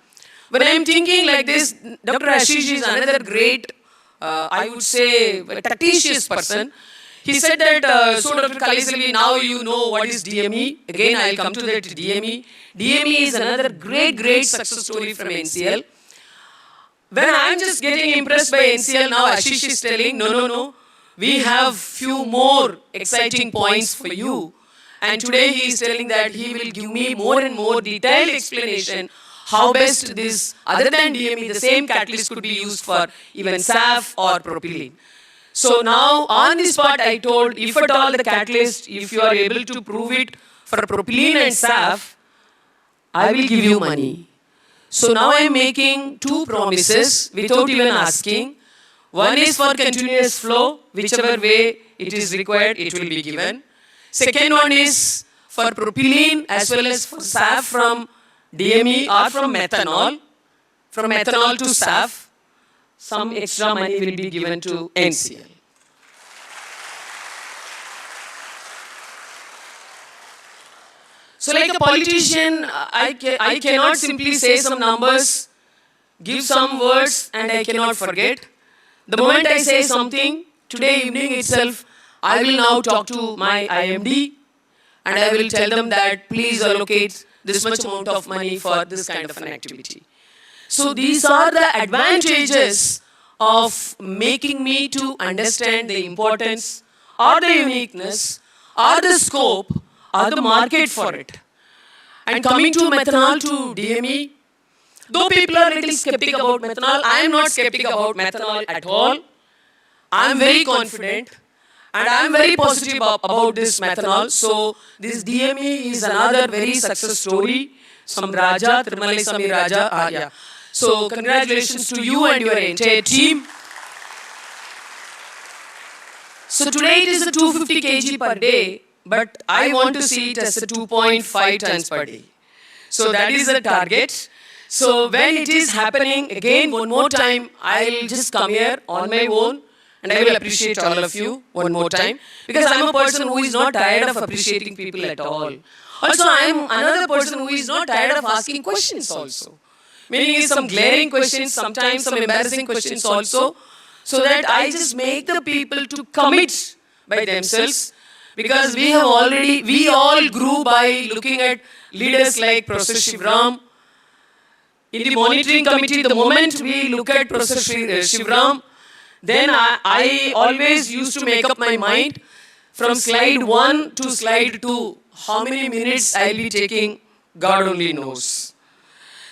When I'm thinking like this, Dr. Ashish is another great, I would say, tactitious person. He said that, so Dr. Kaliselvi, now you know what is DME. Again, I'll come to that DME. DME is another great, great success story from NCL. When I'm just getting impressed by NCL, now Ashish is telling, no, we have few more exciting points for you. And today he is telling that he will give me more and more detailed explanation how best this, other than DME, the same catalyst could be used for even SAF or propylene. So now on this part I told, if at all the catalyst, if you are able to prove it for propylene and SAF, I will give you money. So now I am making two promises without even asking. One is for continuous flow, whichever way it is required, it will be given. Second one is for propylene as well as for SAF from DME or from methanol to SAF, some extra money will be given to NCL. So like a politician, I cannot simply say some numbers, give some words, and I cannot forget. The moment I say something, today evening itself, I will now talk to my IMD and I will tell them that please allocate this much amount of money for this kind of an activity. So these are the advantages of making me to understand the importance or the uniqueness or the scope or the market for it. And coming to methanol to DME, though people are a little skeptic about methanol, I am not skeptic about methanol at all. I am very confident and I am very positive about this methanol. So this DME is another very success story. Some Raja, Trimalai Sami Raja, yeah. So congratulations to you and your entire team. So today it is a 250 kg per day, but I want to see it as a 2.5 tons per day. So that is the target. So when it is happening, again, one more time, I'll just come here on my own and I will appreciate all of you one more time. Because I'm a person who is not tired of appreciating people at all. Also, I'm another person who is not tired of asking questions also. Meaning some glaring questions, sometimes some embarrassing questions also. So that I just make the people to commit by themselves. Because we all grew by looking at leaders like Professor Shivram. In the monitoring committee, the moment we look at Professor Shivram, then I always used to make up my mind from slide 1 to slide 2, how many minutes I'll be taking, God only knows.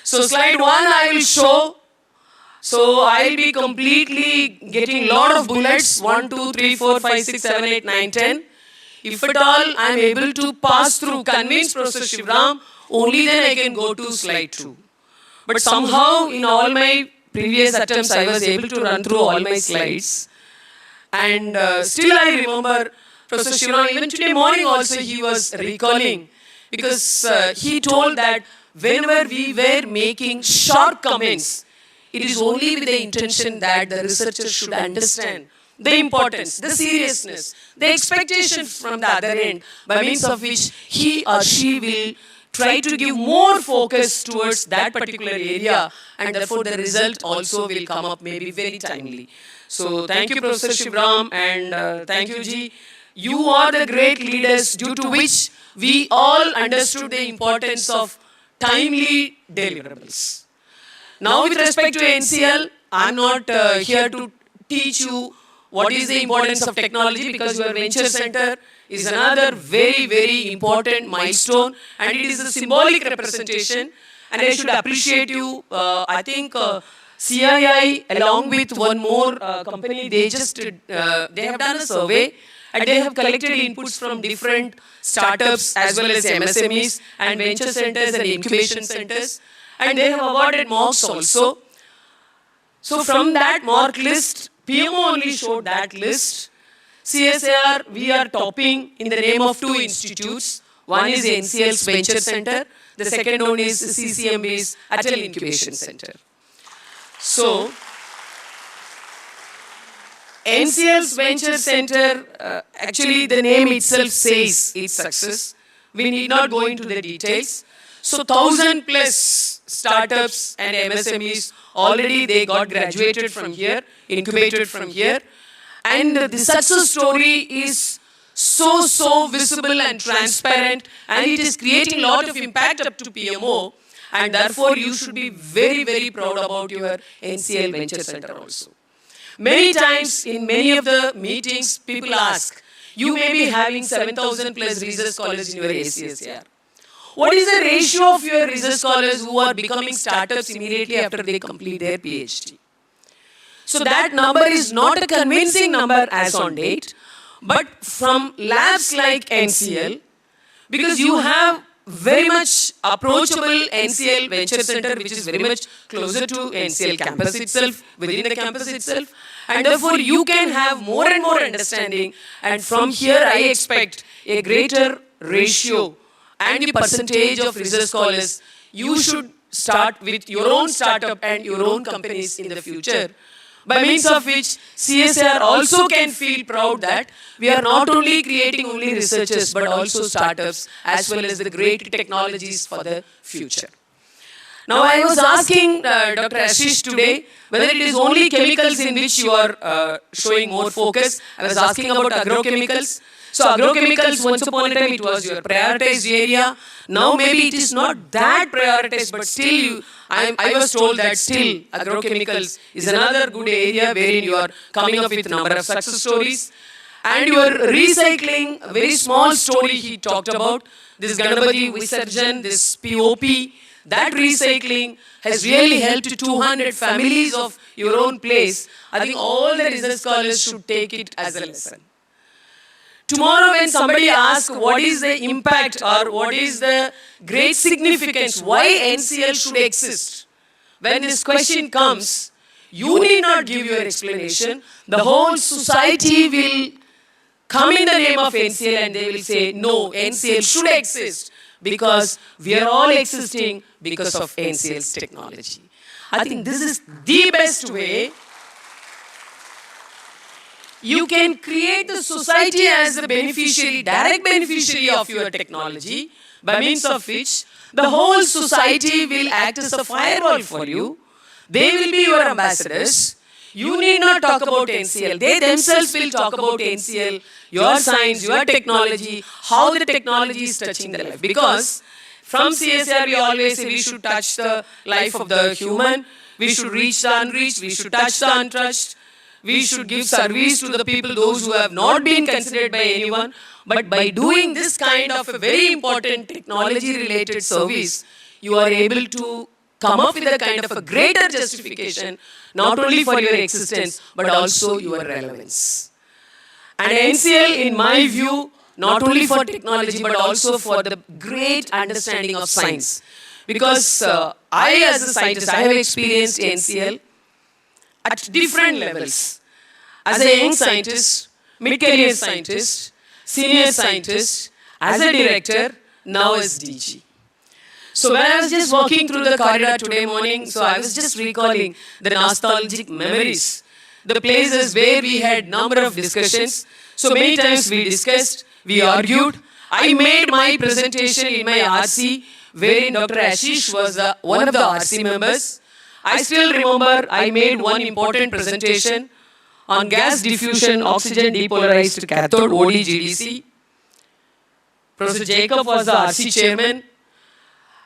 So slide 1 I will show, so I'll be completely getting lot of bullets, 1, 2, 3, 4, 5, 6, 7, 8, 9, 10. If at all I'm able to pass through, convince Professor Shivram, only then I can go to slide 2. But somehow in all my previous attempts, I was able to run through all my slides. And still I remember Professor Shivram, even today morning also he was recalling. Because he told that whenever we were making short comments, it is only with the intention that the researcher should understand the importance, the seriousness, the expectation from the other end, by means of which he or she will try to give more focus towards that particular area, and therefore the result also will come up maybe very timely. So thank you, Professor Shivram, and thank you, Ji. You are the great leaders due to which we all understood the importance of timely deliverables. Now with respect to NCL, I'm not here to teach you what is the importance of technology, because your venture center is another very, very important milestone, and it is a symbolic representation, and I should appreciate you. I think CII along with one more company, they have done a survey and they have collected inputs from different startups as well as MSMEs and venture centers and incubation centers, and they have awarded mocks also. So from that mark list, PMO only showed that list. CSIR, we are topping in the name of 2 institutes. One is NCL's Venture Center. The second one is CCMB's Atal Incubation Center. So, NCL's Venture Center, actually the name itself says its success. We need not go into the details. So 1,000 plus startups and MSMEs, already they got graduated from here, incubated from here. And the success story is so visible and transparent, and it is creating a lot of impact up to PMO. And therefore, you should be very proud about your NCL Venture Center also. Many times in many of the meetings, people ask, you may be having 7,000 plus research scholars in your ACSR. What is the ratio of your research scholars who are becoming startups immediately after they complete their PhD? So that number is not a convincing number as on date, but from labs like NCL, because you have very much approachable NCL Venture Center, which is very much closer to NCL campus itself, within the campus itself, and therefore you can have more and more understanding, and from here I expect a greater ratio and the percentage of research scholars. You should start with your own startup and your own companies in the future, by means of which CSIR also can feel proud that we are not only creating only researchers but also startups as well as the great technologies for the future. Now I was asking Dr. Ashish today whether it is only chemicals in which you are showing more focus. I was asking about agrochemicals. So agrochemicals, once upon a time, it was your prioritized area. Now maybe it is not that prioritized, but still I was told that still agrochemicals is another good area wherein you are coming up with a number of success stories. And you are recycling, a very small story he talked about, this Ganapati Visarjan, this POP, that recycling has really helped 200 families of your own place. I think all the research scholars should take it as a lesson. Tomorrow when somebody asks what is the impact or what is the great significance, why NCL should exist, when this question comes, you need not give your explanation. The whole society will come in the name of NCL and they will say, no, NCL should exist because we are all existing because of NCL's technology. I think this is the best way you can create the society as a beneficiary, direct beneficiary of your technology, by means of which the whole society will act as a firewall for you. They will be your ambassadors. You need not talk about NCL. They themselves will talk about NCL, your science, your technology, how the technology is touching the life. Because from CSIR, we always say we should touch the life of the human. We should reach the unreached. We should touch the untouched. We should give service to the people, those who have not been considered by anyone. But by doing this kind of a very important technology-related service, you are able to come up with a kind of a greater justification, not only for your existence, but also your relevance. And NCL, in my view, not only for technology, but also for the great understanding of science. Because I, as a scientist, I have experienced NCL at different levels. As a young scientist, mid-career scientist, senior scientist, as a director, now as DG. So when I was just walking through the corridor today morning, so I was just recalling the nostalgic memories, the places where we had number of discussions. So many times we discussed, we argued. I made my presentation in my RC, wherein Dr. Ashish was one of the RC members. I still remember I made one important presentation on gas diffusion oxygen depolarized cathode ODGDC. Professor Jacob was the RC chairman.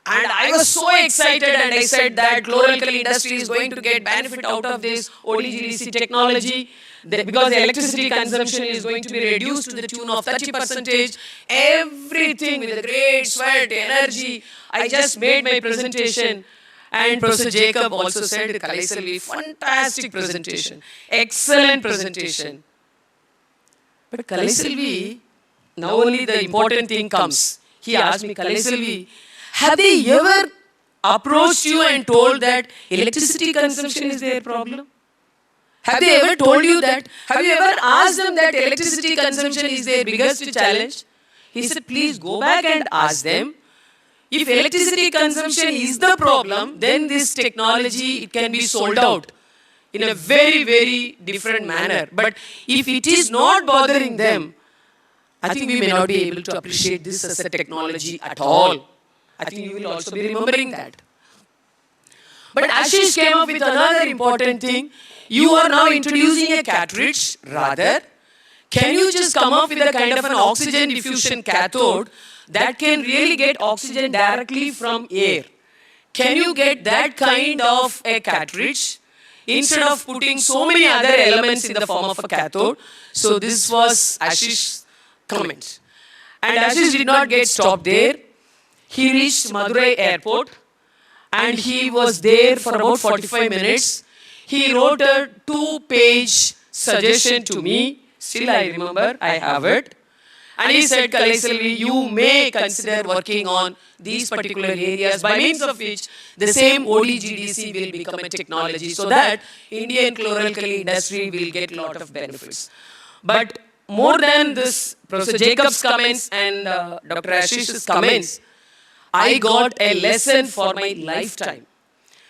And I was so excited and I said that chloralkali industry is going to get benefit out of this ODGDC technology because the electricity consumption is going to be reduced to the tune of 30%. Everything with a great sweat, energy. I just made my presentation. And Professor Jacob also said, Kalai Selvi, fantastic presentation, excellent presentation. But Kalai Selvi, now only the important thing comes. He asked me, Kalai Selvi, have they ever approached you and told that electricity consumption is their problem? Have they ever told you that? Have you ever asked them that electricity consumption is their biggest challenge? He said, please go back and ask them. If electricity consumption is the problem, then this technology, it can be sold out in a very, very different manner. But if it is not bothering them, I think we may not be able to appreciate this as a technology at all. I think you will also be remembering that. But Ashish came up with another important thing. You are now introducing a cartridge, rather. Can you just come up with a kind of an oxygen diffusion cathode that can really get oxygen directly from air? Can you get that kind of a cartridge instead of putting so many other elements in the form of a cathode? So this was Ashish's comment. And Ashish did not get stopped there. He reached Madurai airport and he was there for about 45 minutes. He wrote a 2-page suggestion to me. Still I remember, I have it. And he said, Kalai Selvi, you may consider working on these particular areas by means of which the same ODGDC will become a technology so that Indian chloralkali industry will get a lot of benefits. But more than this, Professor Jacob's comments and Dr. Ashish's comments, I got a lesson for my lifetime.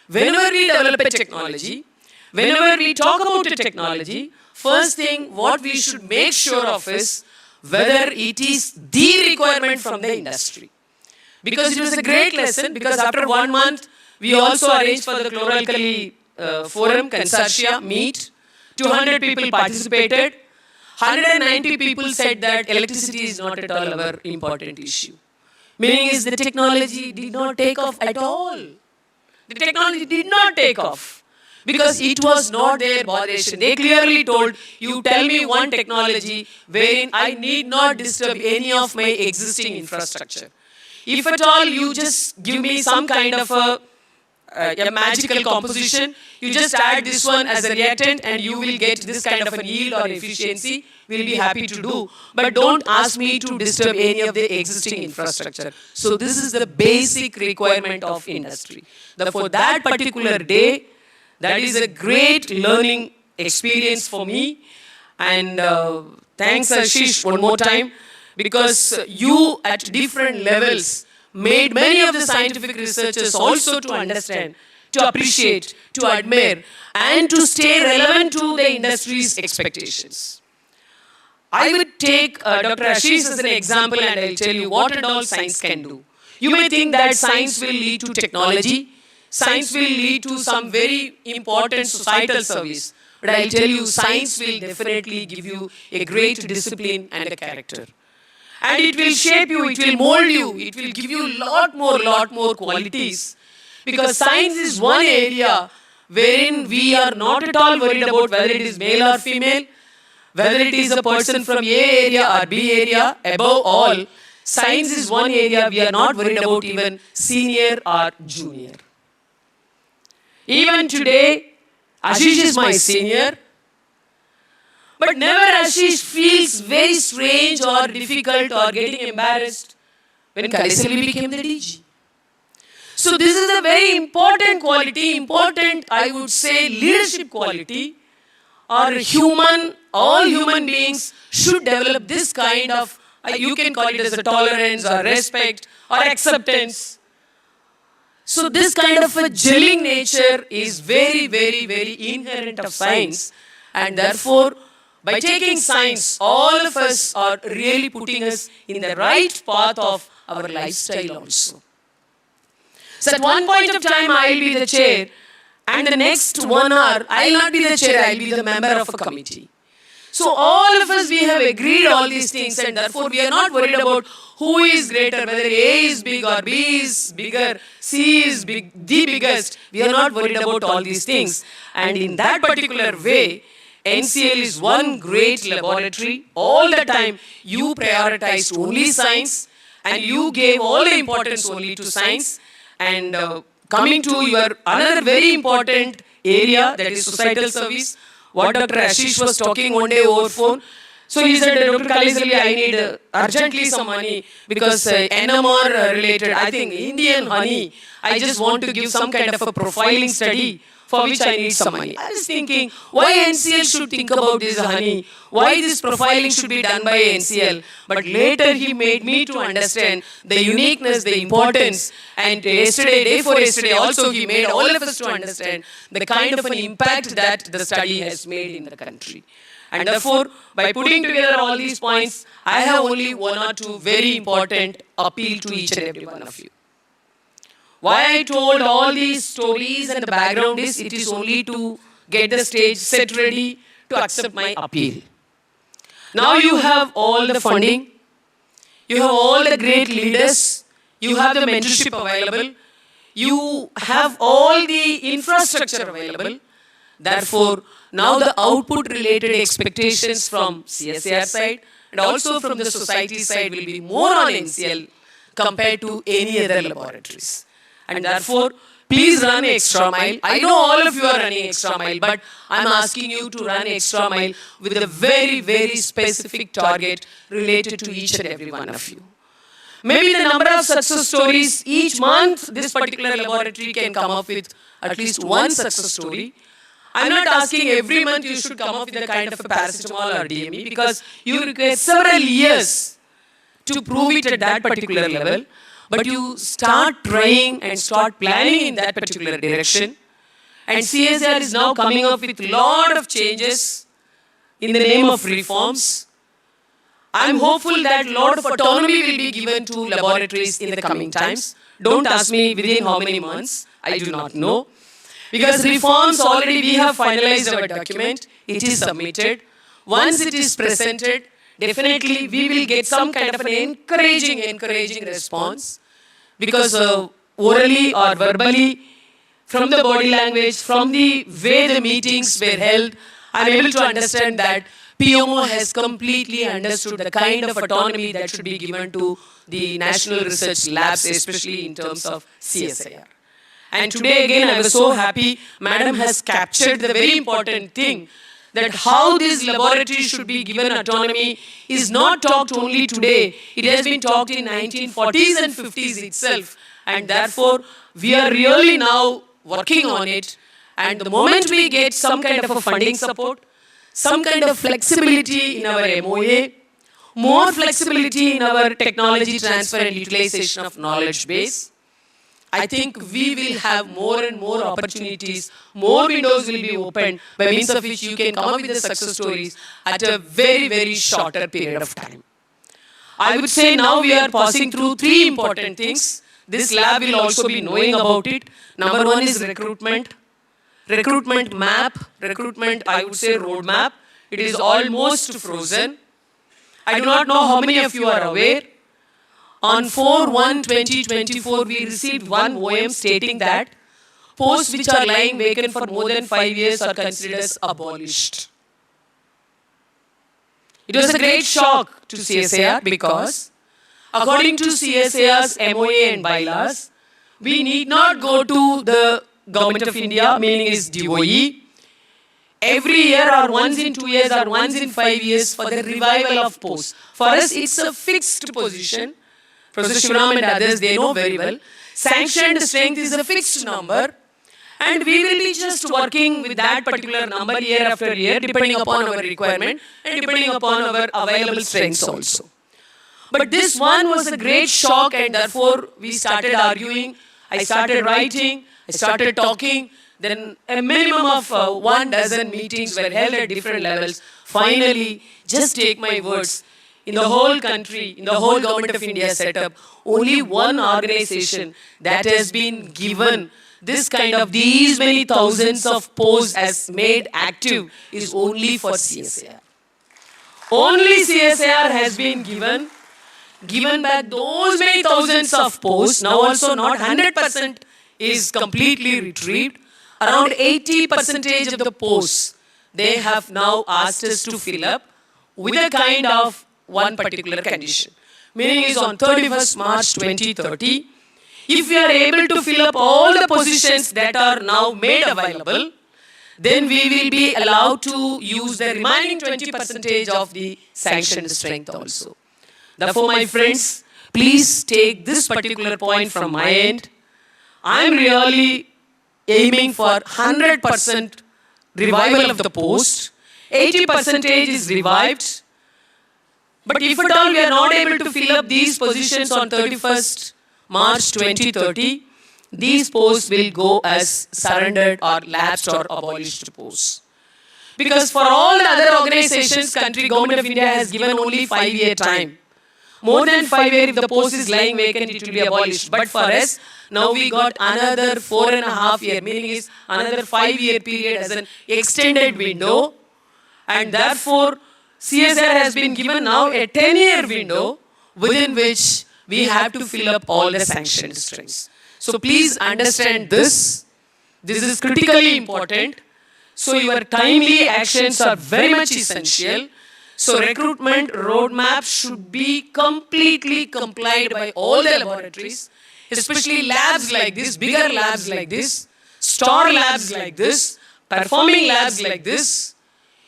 Whenever we develop a technology, whenever we talk about a technology, first thing what we should make sure of is whether it is the requirement from the industry. Because it was a great lesson, because after 1 month, we also arranged for the chloralkali forum, consortia, meet. 200 people participated. 190 people said that electricity is not at all our important issue. Meaning is the technology did not take off at all. The technology did not take off because it was not their botheration. They clearly told, you tell me one technology wherein I need not disturb any of my existing infrastructure. If at all you just give me some kind of a magical composition, you just add this one as a reactant and you will get this kind of a yield or efficiency, we'll be happy to do. But don't ask me to disturb any of the existing infrastructure. So this is the basic requirement of industry. For that particular day, that is a great learning experience for me. And thanks Ashish one more time, because you at different levels made many of the scientific researchers also to understand, to appreciate, to admire, and to stay relevant to the industry's expectations. I would take Dr. Ashish as an example and I'll tell you what and all science can do. You may think that science will lead to technology, science will lead to some very important societal service, but I'll tell you science will definitely give you a great discipline and a character. And it will shape you, it will mold you, it will give you lot more qualities. Because science is one area wherein we are not at all worried about whether it is male or female, whether it is a person from A area or B area. Above all, science is one area we are not worried about even senior or junior. Even today, Ashish is my senior. But never Ashish feels very strange or difficult or getting embarrassed when Kalai Selvi became the DG. So this is a very important quality, I would say, leadership quality, or all human beings should develop this kind of, you can call it as a tolerance or respect or acceptance. So this kind of a gelling nature is very inherent of science, and therefore, by taking science, all of us are really putting us in the right path of our lifestyle also. So at one point of time, I'll be the chair, and the next 1 hour, I'll not be the chair, I'll be the member of a committee. So all of us, we have agreed all these things, and therefore we are not worried about who is greater, whether A is big or B is bigger, C is big, the biggest. We are not worried about all these things. And in that particular way, NCL is one great laboratory. All the time, you prioritized only science and you gave all the importance only to science. And coming to your another very important area, that is societal service, what Dr. Ashish was talking one day over phone. So he said, Dr. Kaleselvi, I need urgently some money because NMR related, I think Indian honey, I just want to give some kind of a profiling study for which I need some money. I was thinking, why NCL should think about this honey? Why this profiling should be done by NCL? But later he made me to understand the uniqueness, the importance. And yesterday, day before yesterday, also he made all of us to understand the kind of an impact that the study has made in the country. And therefore, by putting together all these points, I have only one or two very important appeal to each and every one of you. Why I told all these stories and the background is, it is only to get the stage set ready to accept my appeal. Now you have all the funding, you have all the great leaders, you have the mentorship available, you have all the infrastructure available. Therefore, now the output related expectations from CSIR side and also from the society side will be more on NCL compared to any other laboratories. And therefore, please run extra mile. I know all of you are running extra mile, but I'm asking you to run extra mile with a very, very specific target related to each and every one of you. Maybe the number of success stories each month, this particular laboratory can come up with at least one success story. I'm not asking every month you should come up with a kind of a paracetamol or DME because you require several years to prove it at that particular level. But you start trying and start planning in that particular direction. And CSIR is now coming up with a lot of changes in the name of reforms. I'm hopeful that a lot of autonomy will be given to laboratories in the coming times. Don't ask me within how many months, I do not know. Because reforms already we have finalized our document, it is submitted. Once it is presented, definitely we will get some kind of an encouraging response. Because orally or verbally, from the body language, from the way the meetings were held, I'm able to understand that PMO has completely understood the kind of autonomy that should be given to the national research labs, especially in terms of CSIR. And today again, I was so happy, Madam has captured the very important thing, that how this laboratory should be given autonomy is not talked only today. It has been talked in 1940s and 50s itself. And therefore, we are really now working on it. And the moment we get some kind of a funding support, some kind of flexibility in our MOA, more flexibility in our technology transfer and utilization of knowledge base, I think we will have more and more opportunities, more windows will be opened by means of which you can come up with the success stories at a very, very shorter period of time. I would say now we are passing through three important things. This lab will also be knowing about it. Number one is recruitment. Recruitment map, recruitment, I would say roadmap. It is almost frozen. I do not know how many of you are aware. On 4/1/2024, we received one OM stating that posts which are lying vacant for more than 5 years are considered as abolished. It was a great shock to CSIR because, according to CSIR's MOA and bylaws, we need not go to the Government of India, meaning is DOE, every year or once in 2 years or once in 5 years for the revival of posts. For us, it's a fixed position. Professor Shivram and others, they know very well. Sanctioned strength is a fixed number. And we will be just working with that particular number year after year, depending upon our requirement and depending upon our available strengths also. But this one was a great shock, and therefore we started arguing. I started writing, I started talking. Then a minimum of 12 meetings were held at different levels. Finally, just take my words. In the whole country, in the whole Government of India setup, only one organization that has been given this kind of these many thousands of posts as made active is only for CSIR. Only CSIR has been given back those many thousands of posts. Now also not 100% is completely retrieved. Around 80% of the posts they have now asked us to fill up with a kind of one particular condition. Meaning is on 31st March 2030, if we are able to fill up all the positions that are now made available, then we will be allowed to use the remaining 20% of the sanctioned strength also. Therefore, my friends, please take this particular point from my end. I am really aiming for 100% revival of the post. 80% is revived. But if at all we are not able to fill up these positions on 31st March 2030, these posts will go as surrendered or lapsed or abolished posts. Because for all the other organizations, country, government of India has given only 5-year time. More than 5 years, if the post is lying vacant, it will be abolished. But for us, now we got another 4.5 year, meaning is another 5-year period as an extended window. And therefore, CSIR has been given now a 10-year window within which we have to fill up all the sanctioned strings. So please understand this. This is critically important. So your timely actions are very much essential. So recruitment roadmap should be completely complied by all the laboratories, especially labs like this, bigger labs like this, star labs like this, performing labs like this.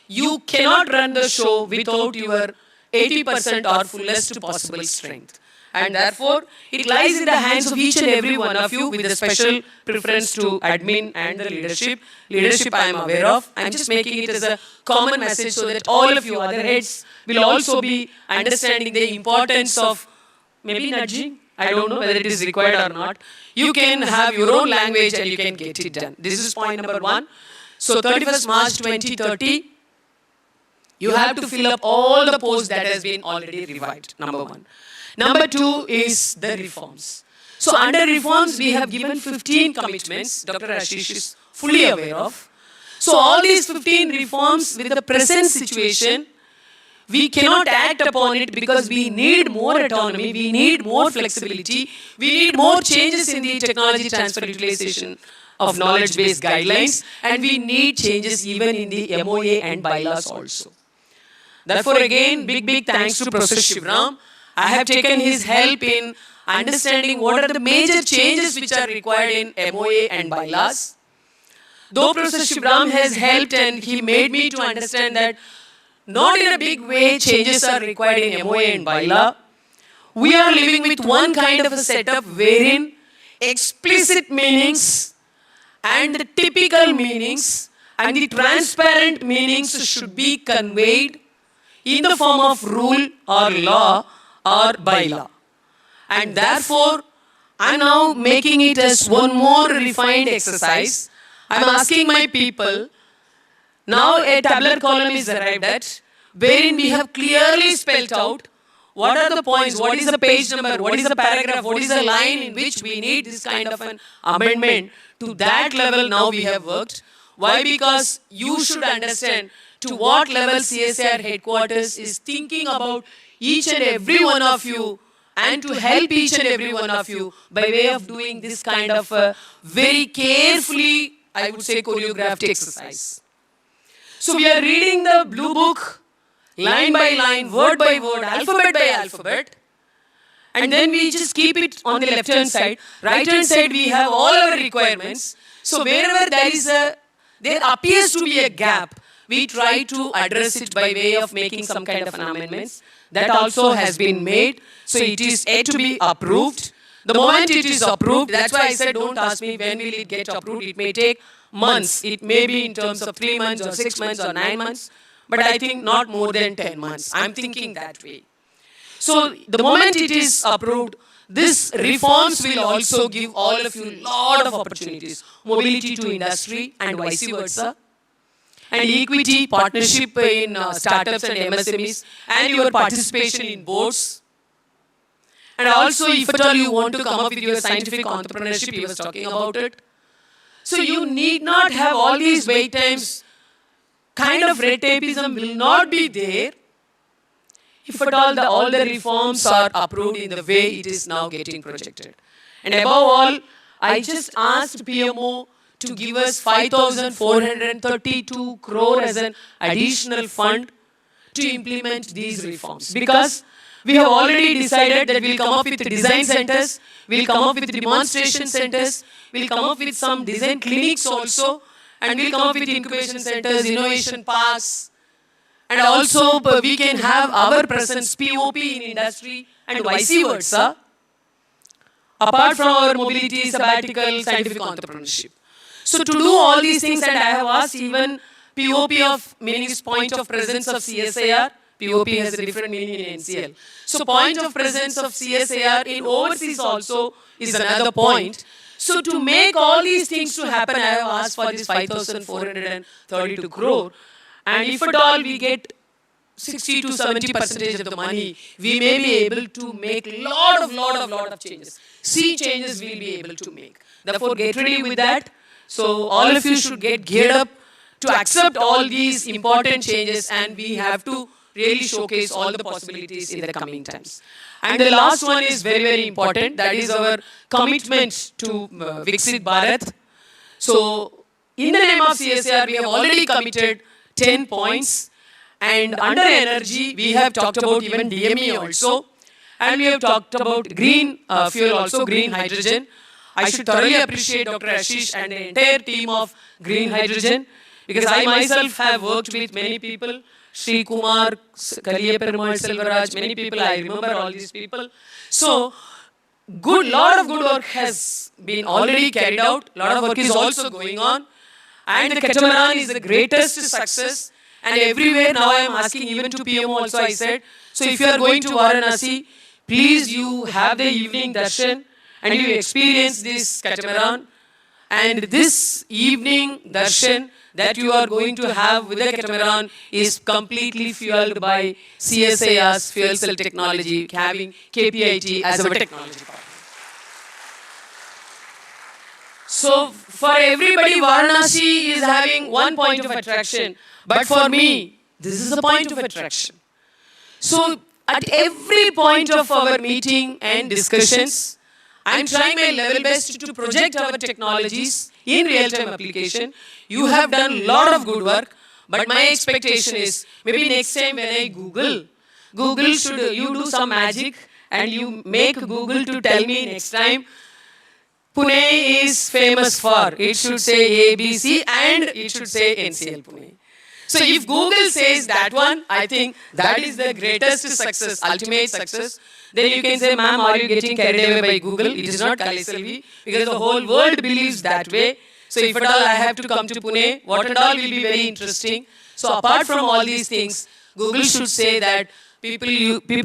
You cannot run the show without your 80% or fullest possible strength. And therefore, it lies in the hands of each and every one of you with a special preference to admin and the leadership. Leadership I am aware of. I am just making it as a common message so that all of you other heads will also be understanding the importance of maybe nudging. I don't know whether it is required or not. You can have your own language and you can get it done. This is point number 1. So 31st March 2030, you have to fill up all the posts that has been already revived, number 1. Number 2 is the reforms. So under reforms, we have given 15 commitments, Dr. Ashish is fully aware of. So all these 15 reforms with the present situation, we cannot act upon it because we need more autonomy, we need more flexibility, we need more changes in the technology transfer utilization of knowledge-based guidelines, and we need changes even in the MOA and bylaws also. Therefore again, big thanks to Professor Shivram. I have taken his help in understanding what are the major changes which are required in MOA and bylaws. Though Professor Shivram has helped and he made me to understand that not in a big way changes are required in MOA and bylaw. We are living with one kind of a setup wherein explicit meanings and the typical meanings and the transparent meanings should be conveyed in the form of rule or law or bylaw. And therefore, I am now making it as one more refined exercise. I am asking my people, now a tabular column is arrived at, wherein we have clearly spelled out what are the points, what is the page number, what is the paragraph, what is the line in which we need this kind of an amendment. To that level now we have worked. Why? Because you should understand to what level CSIR headquarters is thinking about each and every one of you and to help each and every one of you by way of doing this kind of a very carefully, I would say, choreographed exercise. So we are reading the blue book, line by line, word by word, alphabet by alphabet, and then we just keep it on the left-hand side. Right-hand side, we have all our requirements. So wherever there appears to be a gap, we try to address it by way of making some kind of an amendments. That also has been made. So it is yet to be approved. The moment it is approved, that's why I said don't ask me when will it get approved. It may take months. It may be in terms of 3 months or 6 months or 9 months. But I think not more than 10 months. I'm thinking that way. So the moment it is approved, this reforms will also give all of you a lot of opportunities. Mobility to industry and vice versa. And equity, partnership in startups and MSMEs, and your participation in boards. And also, if at all you want to come up with your scientific entrepreneurship, he was talking about it. So you need not have all these wait times. Kind of red tapeism will not be there if at all the reforms are approved in the way it is now getting projected. And above all, I just asked PMO to give us 5,432 crore as an additional fund to implement these reforms. Because we have already decided that we'll come up with design centers, we'll come up with demonstration centers, we'll come up with some design clinics also, and we'll come up with incubation centers, innovation parks, and also we can have our presence, POP in industry and vice versa, apart from our mobility, sabbatical, scientific entrepreneurship. So to do all these things, and I have asked even POP of, meaning is point of presence of CSIR, POP has a different meaning in NCL. So point of presence of CSIR in overseas also is another point. So to make all these things to happen, I have asked for this 5,432 crore. And if at all we get 60 to 70% of the money, we may be able to make lot of changes. See changes we'll be able to make. Therefore, get ready with that. So all of you should get geared up to accept all these important changes, and we have to really showcase all the possibilities in the coming times. And the last one is very important. That is our commitment to Viksit Bharat. So in the name of CSIR, we have already committed 10 points. And under energy, we have talked about even DME also. And we have talked about green fuel also, green hydrogen. I should thoroughly appreciate Dr. Ashish and the entire team of green hydrogen, because I myself have worked with many people, Sri Kumar, Kaliya Perumal, Selvaraj, many people, I remember all these people. So, lot of good work has been already carried out, lot of work is also going on, and the catamaran is the greatest success, and everywhere now I am asking, even to PMO also I said, so if you are going to Varanasi, please you have the evening darshan, and you experience this catamaran, and this evening darshan that you are going to have with the catamaran is completely fueled by CSIR's fuel cell technology, having KPIT as our technology partner. So for everybody, Varanasi is having one point of attraction, but for me, this is a point of attraction. So at every point of our meeting and discussions, I am trying my level best to project our technologies in real-time application. You have done a lot of good work, but my expectation is maybe next time when I Google should you do some magic and you make Google to tell me next time Pune is famous for, it should say ABC and it should say NCL Pune. So if Google says that one, I think that is the greatest success, ultimate success. Then you can say, ma'am, are you getting carried away by Google? It is not Kali, because the whole world believes that way. So if at all I have to come to Pune, what and all will be very interesting. So apart from all these things, Google should say that people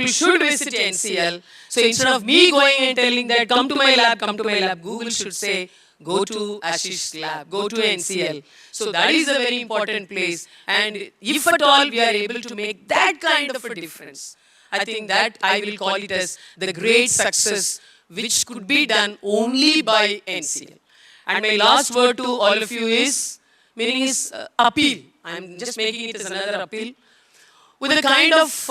should visit NCL. So instead of me going and telling that, come to my lab, Google should say, go to Ashish's lab, go to NCL. So that is a very important place. And if at all we are able to make that kind of a difference, I think that I will call it as the great success which could be done only by NCL. And my last word to all of you is, meaning is appeal. I am just making it as another appeal. With the kind of,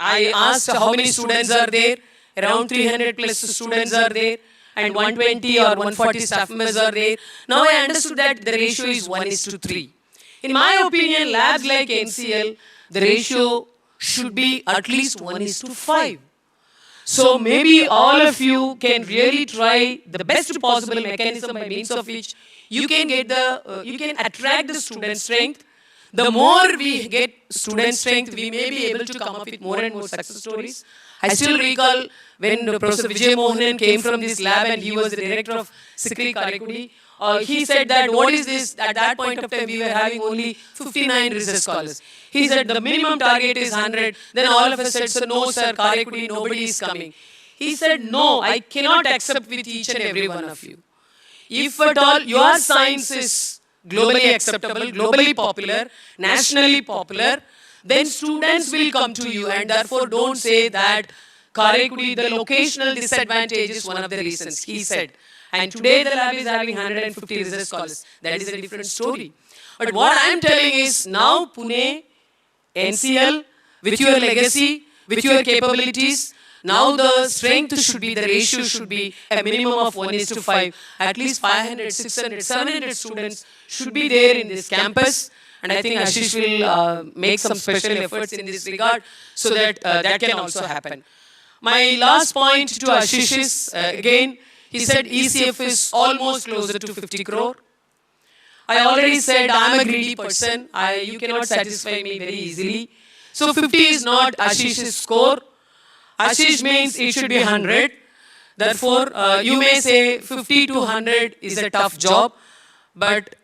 I asked how many students are there, around 300 plus students are there, and 120 or 140 staff members are there. Now I understood that the ratio is 1:3. In my opinion, labs like NCL, the ratio should be at least 1:5. So maybe all of you can really try the best possible mechanism by means of which you can get you can attract the student strength. The more we get student strength, we may be able to come up with more and more success stories. I still recall when Professor Vijay Mohanan came from this lab and he was the director of Sikri Karakudi. He said that, what is this? At that point of time, we were having only 59 research scholars. He said the minimum target is 100. Then all of us said, so no, sir, Karakudi, nobody is coming. He said, no, I cannot accept with each and every one of you. If at all your science is globally acceptable, globally popular, nationally popular, then students will come to you, and therefore don't say that Karakudi, the locational disadvantage is one of the reasons, he said. And today the lab is having 150 research scholars. That is a different story. But what I am telling is, now Pune, NCL, with your legacy, with your capabilities, now the strength should be, the ratio should be a minimum of 1:5. At least 500, 600, 700 students should be there in this campus. And I think Ashish will make some special efforts in this regard so that that can also happen. My last point to Ashish is, again, he said ECF is almost closer to 50 crore. I already said I'm a greedy person. You cannot satisfy me very easily. So 50 is not Ashish's score. Ashish means it should be 100. Therefore, you may say 50 to 100 is a tough job, but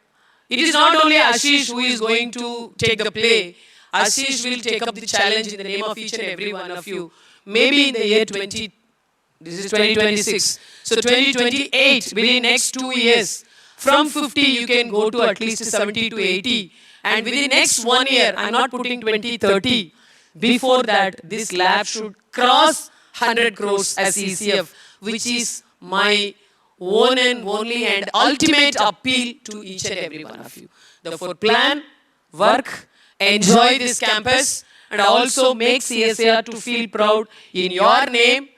it is not only Ashish who is going to take the play. Ashish will take up the challenge in the name of each and every one of you. Maybe in the year this is 2026. So 2028, within next 2 years, from 50 you can go to at least 70 to 80. And within next 1 year, I'm not putting 2030. Before that, this lab should cross 100 crores as ECF, which is my one and only and ultimate appeal to each and every one of you. Therefore, plan, work, enjoy this campus, and also make CSIR to feel proud in your name.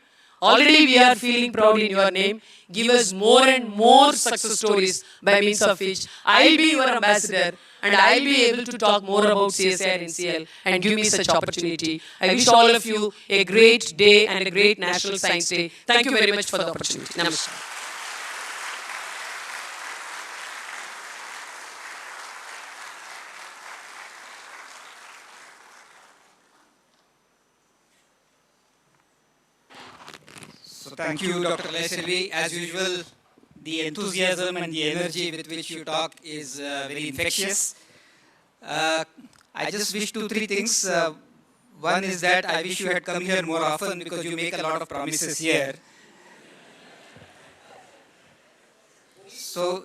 Already we are feeling proud in your name. Give us more and more success stories by means of which I'll be your ambassador and I'll be able to talk more about CSIR-NCL and give me such opportunity. I wish all of you a great day and a great National Science Day. Thank you very much for the opportunity. Namaskar. So thank you, Dr. C.V. As usual, the enthusiasm and the energy with which you talk is very infectious. I just wish 2-3 things. One is that I wish you had come here more often because you make a lot of promises here. So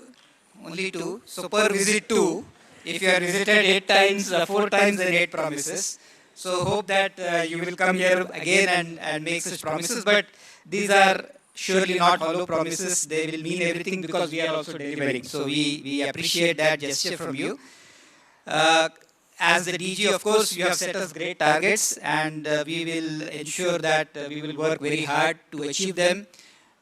only 2. So per visit 2, if you are visited 8 times, 4 times then 8 promises. So hope that you will come here again and make such promises. But these are surely not hollow promises. They will mean everything because we are also delivering. So we appreciate that gesture from you. As the DG, of course, you have set us great targets and we will ensure that we will work very hard to achieve them.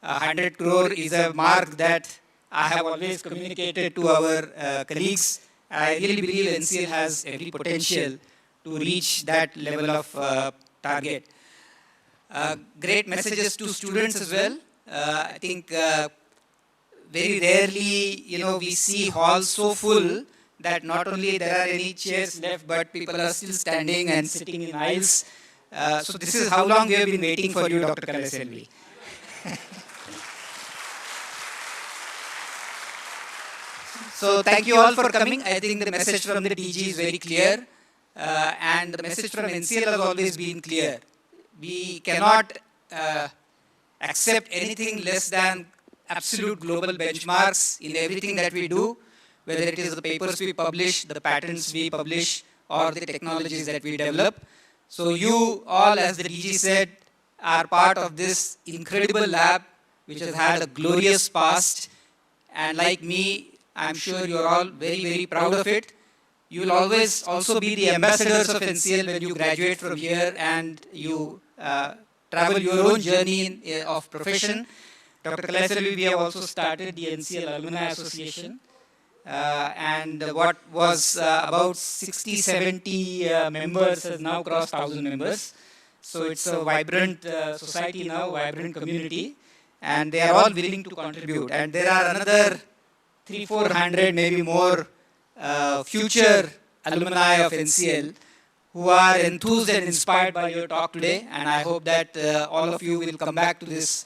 100 crore is a mark that I have always communicated to our colleagues. I really believe NCL has every potential to reach that level of target. Great messages to students as well. I think very rarely, we see halls so full that not only there are any chairs left, but people are still standing and sitting in aisles. So this is how long we have been waiting for you, Dr. C.V. So thank you all for coming. I think the message from the DG is very clear. And the message from NCL has always been clear. We cannot accept anything less than absolute global benchmarks in everything that we do, whether it is the papers we publish, the patents we publish, or the technologies that we develop. So you all, as the DG said, are part of this incredible lab, which has had a glorious past. And like me, I'm sure you're all very, very proud of it. You will always also be the ambassadors of NCL when you graduate from here and you travel your own journey of profession. Dr. C.V., we have also started the NCL Alumni Association. And what was about 60, 70 members has now crossed 1,000 members. So it's a vibrant society now, vibrant community. And they are all willing to contribute. And there are another 300-400, maybe more, future alumni of NCL who are enthused and inspired by your talk today. And I hope that all of you will come back to this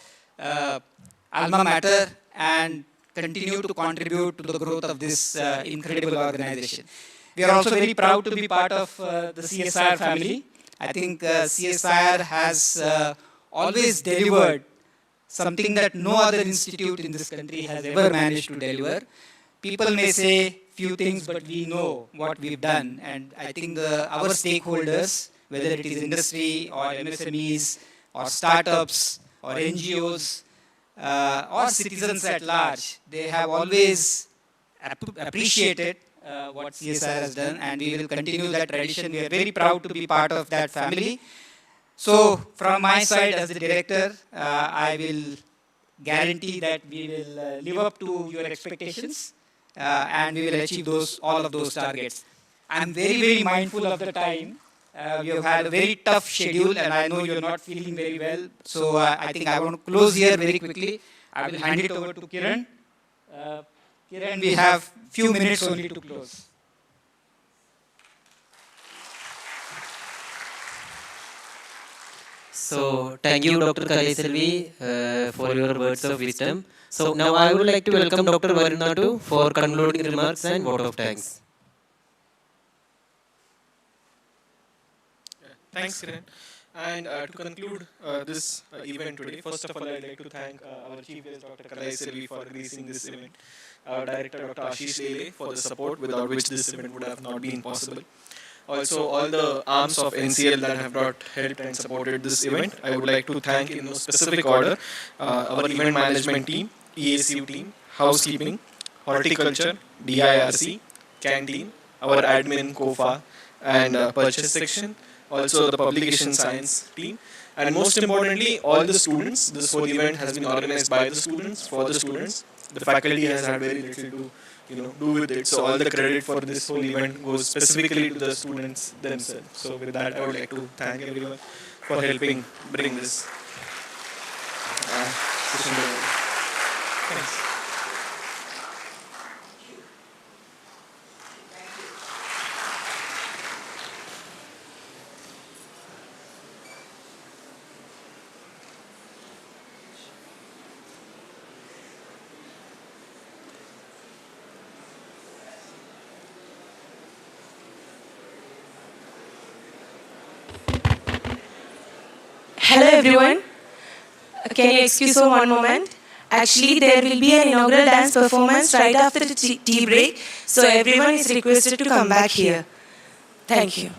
alma mater and continue to contribute to the growth of this incredible organization. We are also very proud to be part of the CSIR family. I think CSIR has always delivered something that no other institute in this country has ever managed to deliver. People may say few things, but we know what we've done. And I think our stakeholders, whether it is industry or MSMEs or startups or NGOs or citizens at large, they have always appreciated what CSIR has done, and we will continue that tradition. We are very proud to be part of that family. So from my side as the director, I will guarantee that we will live up to your expectations and we will achieve all of those targets. I'm very, very mindful of the time. We have had a very tough schedule and I know you're not feeling very well. So I think I want to close here very quickly. I will hand it over to Kiran. Kiran, we have few minutes only to close. So, thank you, Dr. Kalaiselvi, for your words of wisdom. So, now I would like to welcome Dr. Varunatu for concluding remarks and vote of thanks. Thanks, Kiran. And to conclude this event today, first of all, I'd like to thank our Chief Guest, Dr. Kalaiselvi, for gracing this event, our Director, Dr. Ashish Lele, for the support without which this event would have not been possible. Also, all the arms of NCL that have brought helped and supported this event. I would like to thank in no specific order our event management team, EACU team, housekeeping, horticulture, DIRC, canteen, our admin, COFA, and purchase section, also the publication science team, and most importantly, all the students. This whole event has been organized by the students, for the students. The faculty has had very little to do with it. So all the credit for this whole event goes specifically to the students themselves. So with that, I would like to thank everyone for helping bring this session together. Thanks. Hello everyone. Can you excuse for one moment? Actually, there will be an inaugural dance performance right after the tea break, so everyone is requested to come back here. Thank you.